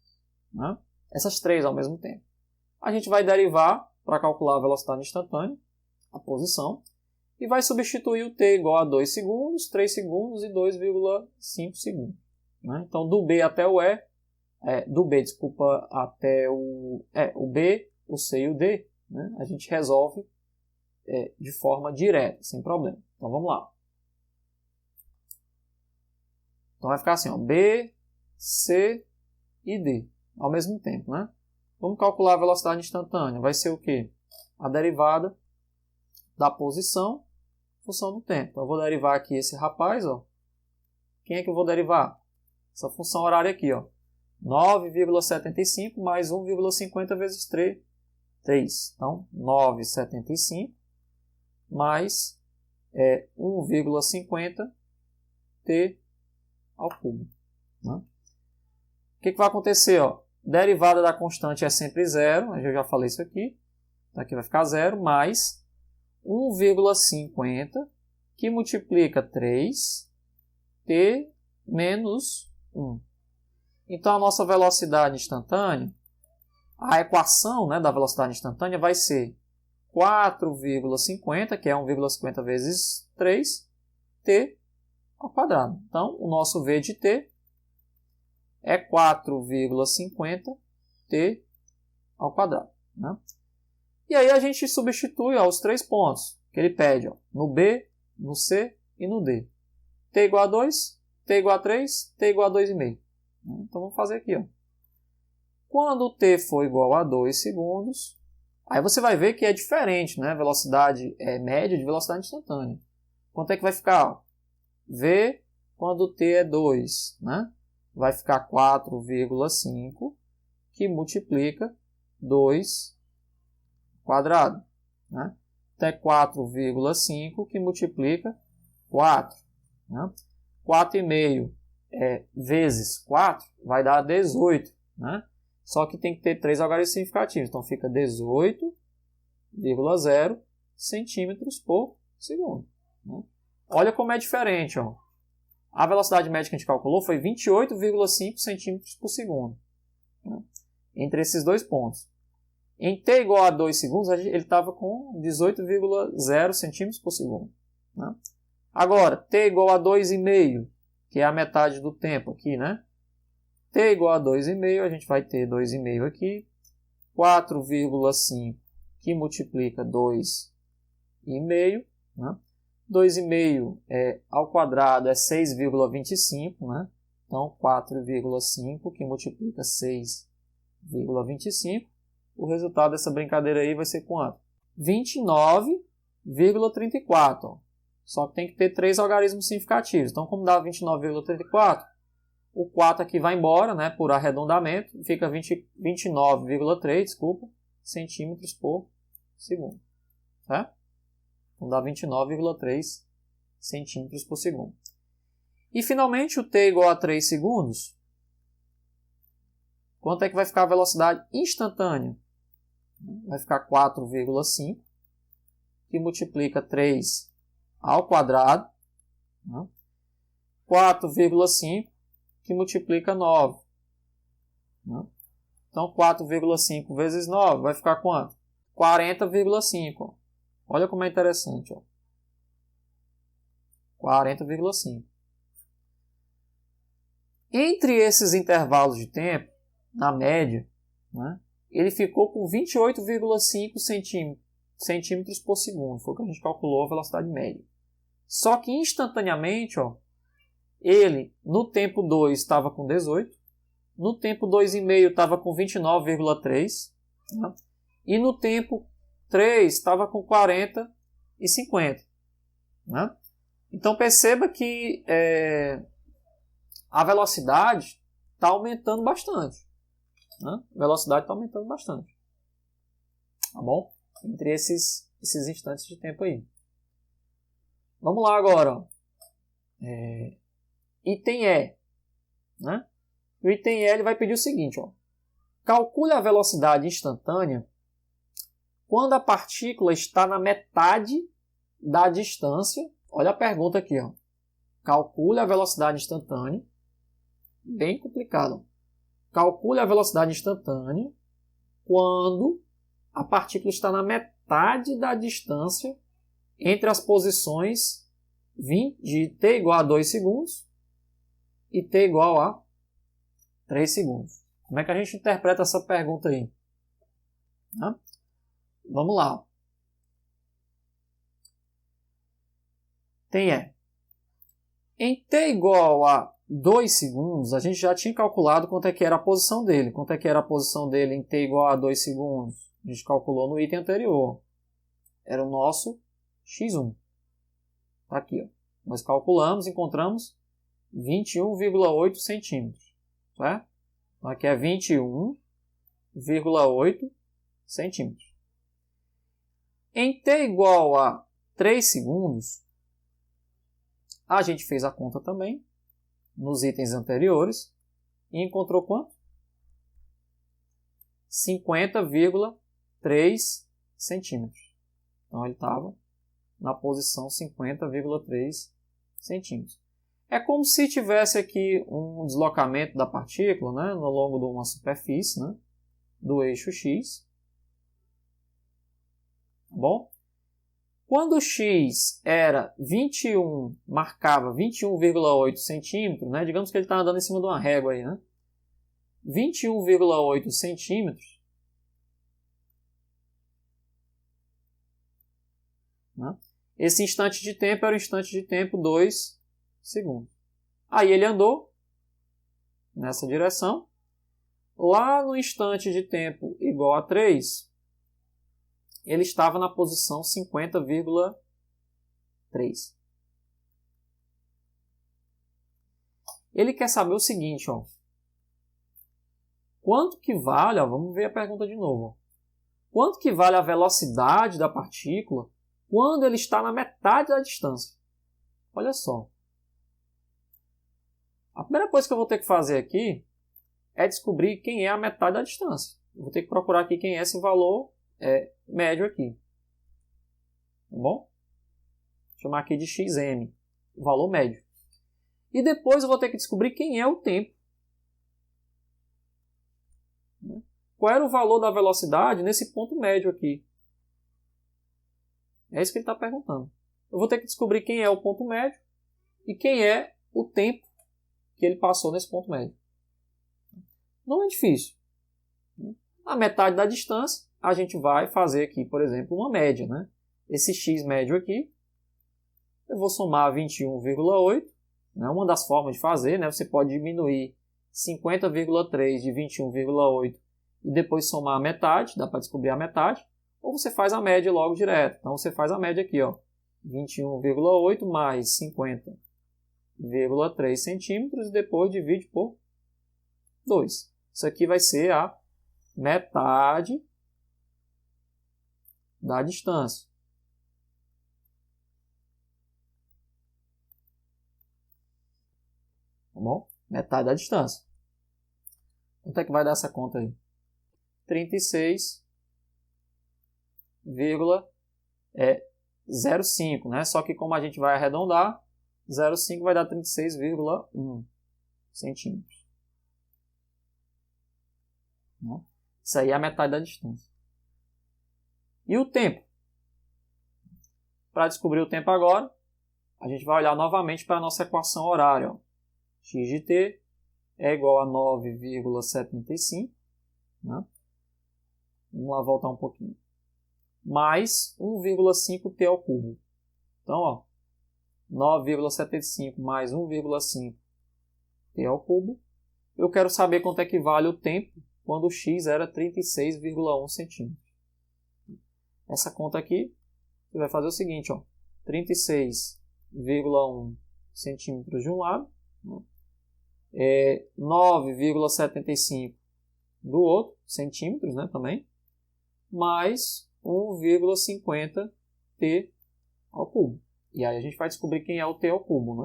Né? Essas 3 ao mesmo tempo. A gente vai derivar para calcular a velocidade instantânea, a posição, e vai substituir o t igual a 2 segundos, 3 segundos e 2,5 segundos. Né? Então, do B até o até o B, o C e o D, né? A gente resolve de forma direta, sem problema. Então, vamos lá. Então, vai ficar assim, ó, B, C e D, ao mesmo tempo. Né? Vamos calcular a velocidade instantânea. Vai ser o quê? A derivada da posição em função do tempo. Então, eu vou derivar aqui esse rapaz. Ó. Quem é que eu vou derivar? essa função horária aqui, ó. 9,75 mais 1,50 vezes 3. Então, 9,75 mais 1,50 t ao cubo. Né? O que vai acontecer? Ó? Derivada da constante é sempre zero, eu já falei isso aqui. Aqui vai ficar zero, mais 1,50 que multiplica 3t menos 1. Então, a nossa velocidade instantânea, a equação, né, da velocidade instantânea vai ser 4,50, que é 1,50 vezes 3, t ao quadrado. Então, o nosso v de t é 4,50 t ao quadrado. Né? E aí a gente substitui os 3 pontos que ele pede, ó, no B, no C e no D. T igual a 2, T igual a 3, T igual a 2,5. Então vamos fazer aqui. Ó. Quando T for igual a 2 segundos, aí você vai ver que é diferente, né? Velocidade média de velocidade instantânea. Quanto é que vai ficar? Ó? V quando T é 2, né? Vai ficar 4,5 que multiplica 2 quadrado. Né? Até 4,5 que multiplica 4. Né? 4,5 vezes 4 vai dar 18. Né? Só que tem que ter 3 algarismos significativos. Então fica 18,0 centímetros por segundo. Né? Olha como é diferente. Ó. A velocidade média que a gente calculou foi 28,5 centímetros por segundo. Né? Entre esses dois pontos. Em t igual a 2 segundos, ele estava com 18,0 centímetros por segundo. Né? Agora, t igual a 2,5, que é a metade do tempo aqui, né? T igual a 2,5, a gente vai ter 2,5 aqui. 4,5 que multiplica 2,5. Né? 2,5 ao quadrado é 6,25. Né? Então, 4,5 que multiplica 6,25. O resultado dessa brincadeira aí vai ser quanto? 29,34. Só que tem que ter 3 algarismos significativos. Então, como dá 29,34, o 4 aqui vai embora, né, por arredondamento. Fica 29,3, centímetros por segundo. Tá? Então, dá 29,3 centímetros por segundo. E, finalmente, o t igual a 3 segundos. Quanto é que vai ficar a velocidade instantânea? Vai ficar 4,5, que multiplica 3 ao quadrado. 4,5, que multiplica 9. Então, 4,5 vezes 9 vai ficar quanto? 40,5. Olha como é interessante. 40,5. Entre esses intervalos de tempo, na média, né, ele ficou com 28,5 centímetros por segundo. Foi o que a gente calculou a velocidade média. Só que instantaneamente, ele no tempo 2 estava com 18, no tempo 2,5 estava com 29,3, né, e no tempo 3 estava com 40 e 50. Né? Então perceba que a velocidade está aumentando bastante. Né? A velocidade está aumentando bastante. Tá bom? Entre esses instantes de tempo aí. Vamos lá agora. Item E. Né? O item E ele vai pedir o seguinte. Calcule a velocidade instantânea quando a partícula está na metade da distância. Olha a pergunta aqui. Calcule a velocidade instantânea. Bem complicado. Calcule a velocidade instantânea quando a partícula está na metade da distância entre as posições de t igual a 2 segundos e t igual a 3 segundos. Como é que a gente interpreta essa pergunta aí? Vamos lá. Em t igual a 2 segundos, a gente já tinha calculado quanto é que era a posição dele. Quanto é que era a posição dele em t igual a 2 segundos? A gente calculou no item anterior. Era o nosso x1. Tá aqui. Nós calculamos, encontramos 21,8 centímetros. Certo? Então, aqui é 21,8 centímetros. Em t igual a 3 segundos, a gente fez a conta também, nos itens anteriores, e encontrou quanto? 50,3 centímetros. Então, ele estava na posição 50,3 centímetros. É como se tivesse aqui um deslocamento da partícula, né, no longo de uma superfície, né, do eixo x. Tá bom? Quando o x era 21, marcava 21,8 centímetros, né, digamos que ele está andando em cima de uma régua aí, né, 21,8 centímetros, né, esse instante de tempo era o instante de tempo 2 segundos. Aí ele andou nessa direção. Lá no instante de tempo igual a 3, ele estava na posição 50,3. Ele quer saber o seguinte, ó. Quanto que vale, ó, vamos ver a pergunta de novo. Ó. Quanto que vale a velocidade da partícula quando ele está na metade da distância? Olha só. A primeira coisa que eu vou ter que fazer aqui é descobrir quem é a metade da distância. Eu vou ter que procurar aqui quem é esse valor médio aqui. Tá bom? Vou chamar aqui de xm, o valor médio. E depois eu vou ter que descobrir quem é o tempo. Qual era o valor da velocidade nesse ponto médio aqui? É isso que ele está perguntando. Eu vou ter que descobrir quem é o ponto médio e quem é o tempo que ele passou nesse ponto médio. Não é difícil. A metade da distância, a gente vai fazer aqui, por exemplo, uma média. Né? Esse x médio aqui, eu vou somar 21,8. Né? Uma das formas de fazer, né? Você pode diminuir 50,3 de 21,8 e depois somar a metade, dá para descobrir a metade. Ou você faz a média logo direto. Então, você faz a média aqui, ó, 21,8 mais 50,3 centímetros e depois divide por 2. Isso aqui vai ser a metade da distância. Tá bom? Metade da distância. Quanto é que vai dar essa conta aí? 36,05, né? Só que como a gente vai arredondar, 0,5 vai dar 36,1 centímetros. Isso aí é a metade da distância. E o tempo? Para descobrir o tempo agora, a gente vai olhar novamente para a nossa equação horária. Ó. X de t é igual a 9,75. Né? Vamos lá voltar um pouquinho. Mais 1,5t ao cubo. Então, ó, 9,75 mais 1,5t ao cubo. Eu quero saber quanto é que vale o tempo quando o x era 36,1 centímetros. Essa conta aqui, você vai fazer o seguinte, ó, 36,1 centímetros de um lado, né, 9,75 do outro, centímetros, né, também, mais 1,50t ao cubo. E aí a gente vai descobrir quem é o t ao cubo, né?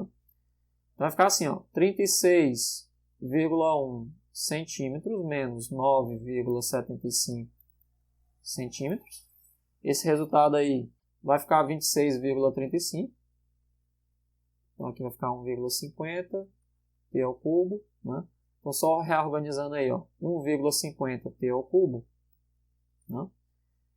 Então vai ficar assim, ó, 36,1 centímetros menos 9,75 centímetros. Esse resultado aí vai ficar 26,35. Então aqui vai ficar 1,50 t ao cubo, né? Então só reorganizando aí, ó, 1,50 t ao cubo, né?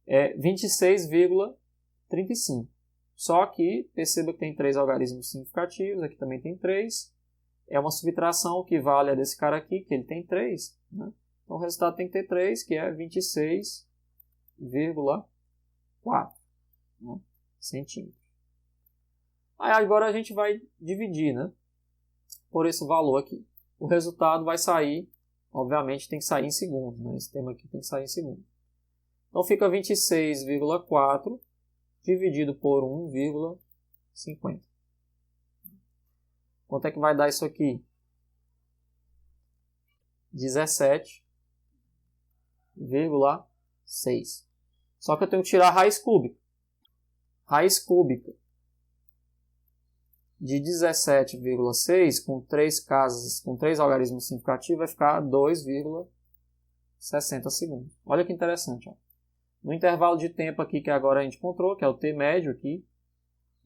É 26,35. Só que perceba que tem 3 algarismos significativos, aqui também tem 3. É uma subtração que vale a desse cara aqui, que ele tem 3. Né? Então o resultado tem que ter 3, que é 26,4 né? centímetros. Aí agora a gente vai dividir, né? Por esse valor aqui. O resultado vai sair, obviamente tem que sair em segundos. Né? Esse tema aqui tem que sair em segundos. Então fica 26,4 dividido por 1,50. Quanto é que vai dar isso aqui? 17,6. Só que eu tenho que tirar a raiz cúbica. Raiz cúbica de 17,6 com 3 casas, com 3 algarismos significativos, vai ficar 2,60 segundos. Olha que interessante. Ó. No intervalo de tempo aqui que agora a gente encontrou, que é o t médio aqui,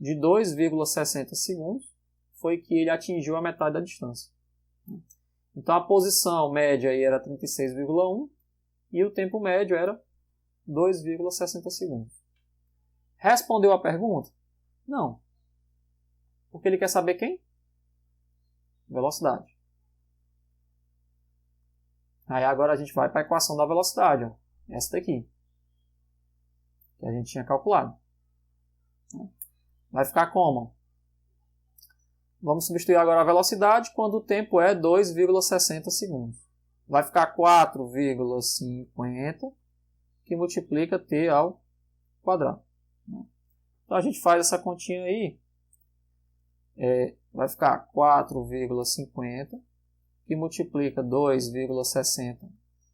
de 2,60 segundos, foi que ele atingiu a metade da distância. Então a posição média aí era 36,1 e o tempo médio era 2,60 segundos. Respondeu a pergunta? Não. Porque ele quer saber quem? Velocidade. Aí agora a gente vai para a equação da velocidade. Ó. Essa daqui. Que a gente tinha calculado. Vai ficar como? Vamos substituir agora a velocidade quando o tempo é 2,60 segundos. Vai ficar 4,50 que multiplica t ao quadrado. Então a gente faz essa continha aí. Vai ficar 4,50 que multiplica 2,60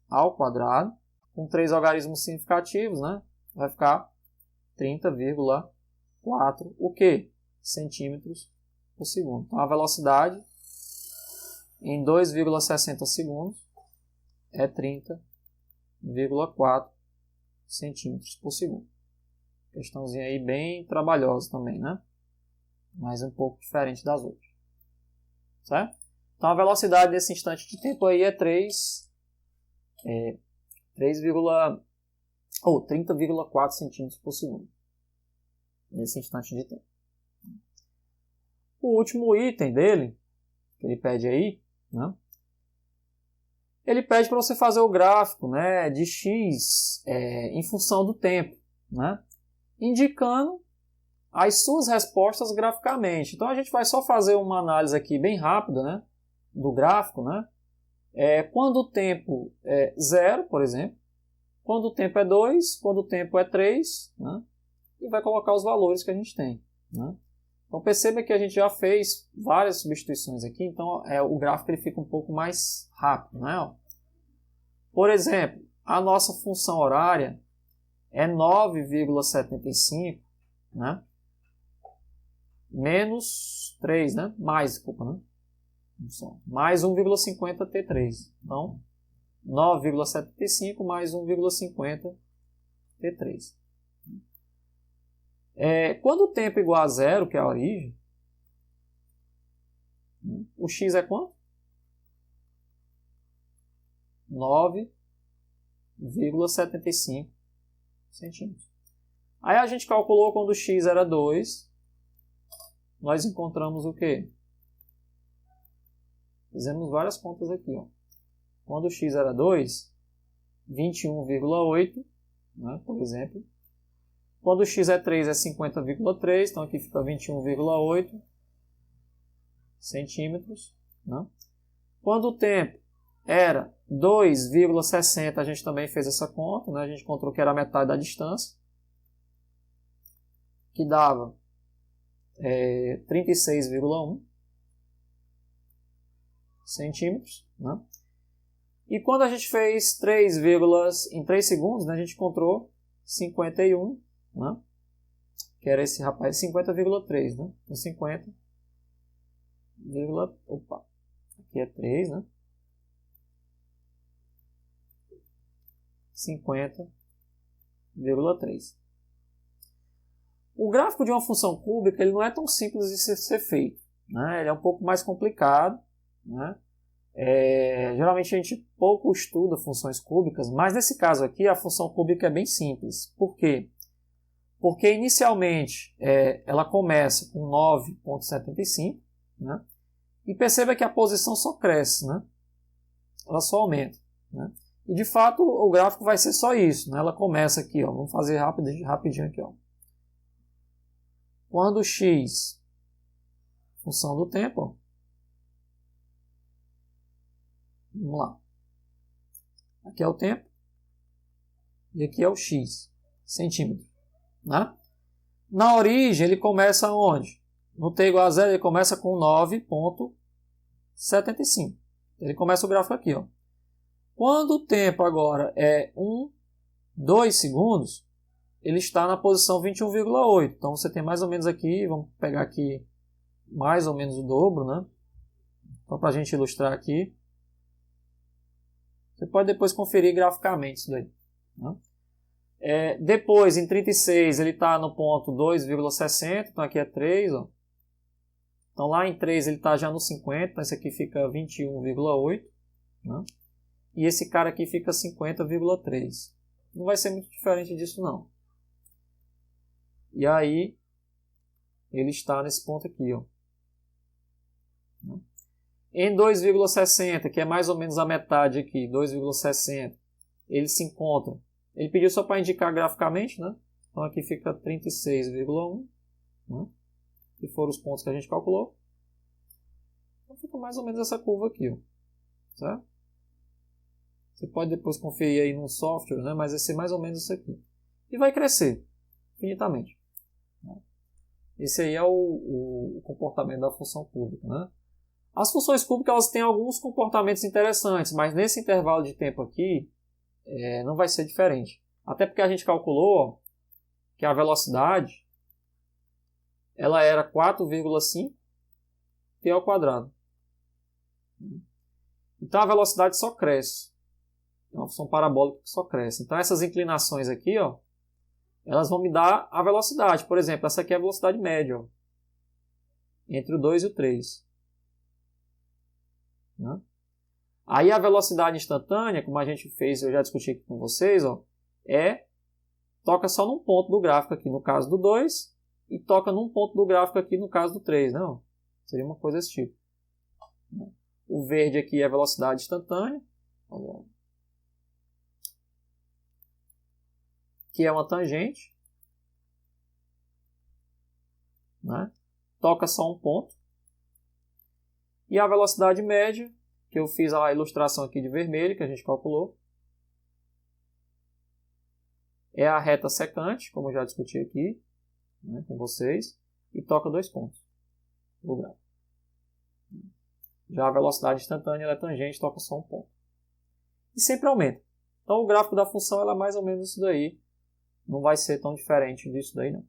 ao quadrado. Com 3 algarismos significativos, né? Vai ficar 30,4 o quê? Centímetros por segundo. Então a velocidade em 2,60 segundos é 30,4 centímetros por segundo. Questãozinha aí bem trabalhosa também, né? Mas um pouco diferente das outras. Certo? Então a velocidade desse instante de tempo aí é 30,4 centímetros por segundo. Nesse instante de tempo. O último item dele, que ele pede aí, né? Ele pede para você fazer o gráfico, né, de x em função do tempo, né? Indicando as suas respostas graficamente. Então a gente vai só fazer uma análise aqui bem rápida, né, do gráfico, né? Quando o tempo é 0, por exemplo, quando o tempo é 2, quando o tempo é 3, né? E vai colocar os valores que a gente tem, né? Então perceba que a gente já fez várias substituições aqui, então o gráfico ele fica um pouco mais rápido, né? Por exemplo, a nossa função horária é 9,75, né? Menos 3, né? Mais, desculpa, né? Mais 1,50 T3. Então, 9,75 mais 1,50 T3. Quando o tempo é igual a zero, que é a origem, o x é quanto? 9,75 centímetros. Aí a gente calculou quando o x era 2, nós encontramos o quê? Fizemos várias contas aqui. Ó. Quando o x era 2, 21,8, né, por exemplo. Quando o x é 3, é 50,3, então aqui fica 21,8 centímetros. Né? Quando o tempo era 2,60, a gente também fez essa conta, né? A gente encontrou que era a metade da distância, que dava 36,1 centímetros. Né? E quando a gente fez 3, em 3 segundos, né, a gente encontrou 51, né? Que era esse rapaz, 50,3, né? Então 50, opa, aqui é 3, né? 50,3. O gráfico de uma função cúbica ele não é tão simples de ser feito, né? Ele é um pouco mais complicado, né? Geralmente a gente pouco estuda funções cúbicas, mas nesse caso aqui a função cúbica é bem simples. Por quê? Porque inicialmente ela começa com 9,75, né? E perceba que a posição só cresce, né? Ela só aumenta, né? E de fato o gráfico vai ser só isso, né? Ela começa aqui, ó, vamos fazer rapidinho aqui. Ó. Quando x, função do tempo, ó, vamos lá. Aqui é o tempo e aqui é o x, centímetro. Né? Na origem ele começa onde? No t igual a 0 ele começa com 9,75. Ele começa o gráfico aqui, ó. Quando o tempo agora é 2 segundos, ele está na posição 21,8. Então você tem mais ou menos aqui, vamos pegar aqui mais ou menos o dobro, né? Só para a gente ilustrar aqui. Você pode depois conferir graficamente isso daí. Né? Depois, em 36, ele está no ponto 2,60. Então aqui é 3. Ó. Então lá em 3 ele está já no 50. Então esse aqui fica 21,8. Né? E esse cara aqui fica 50,3. Não vai ser muito diferente disso não. E aí, ele está nesse ponto aqui. Ó. Em 2,60, que é mais ou menos a metade aqui, 2,60, ele se encontra. Ele pediu só para indicar graficamente, né? Então aqui fica 36,1, né? Que foram os pontos que a gente calculou. Então fica mais ou menos essa curva aqui, ó. Certo? Você pode depois conferir aí no software, né? Mas vai ser mais ou menos isso aqui. E vai crescer infinitamente. Esse aí é o comportamento da função cúbica, né? As funções cúbicas elas têm alguns comportamentos interessantes, mas nesse intervalo de tempo aqui não vai ser diferente. Até porque a gente calculou ó, que a velocidade ela era 4,5 t ao quadrado. Então a velocidade só cresce. É uma função parabólica que só cresce. Então essas inclinações aqui, ó, elas vão me dar a velocidade. Por exemplo, essa aqui é a velocidade média. Ó, entre o 2 e o 3. Né? Aí a velocidade instantânea, como a gente fez, eu já discuti aqui com vocês, ó, toca só num ponto do gráfico aqui no caso do 2 e toca num ponto do gráfico aqui no caso do 3. Não? Seria uma coisa desse tipo. O verde aqui é a velocidade instantânea. Que é uma tangente, né? Toca só um ponto. E a velocidade média, que eu fiz a ilustração aqui de vermelho, que a gente calculou, é a reta secante, como eu já discuti aqui, né, com vocês, e toca 2 pontos no gráfico. Já a velocidade instantânea ela é tangente, toca só um ponto. E sempre aumenta. Então o gráfico da função ela é mais ou menos isso daí. Não vai ser tão diferente disso daí não.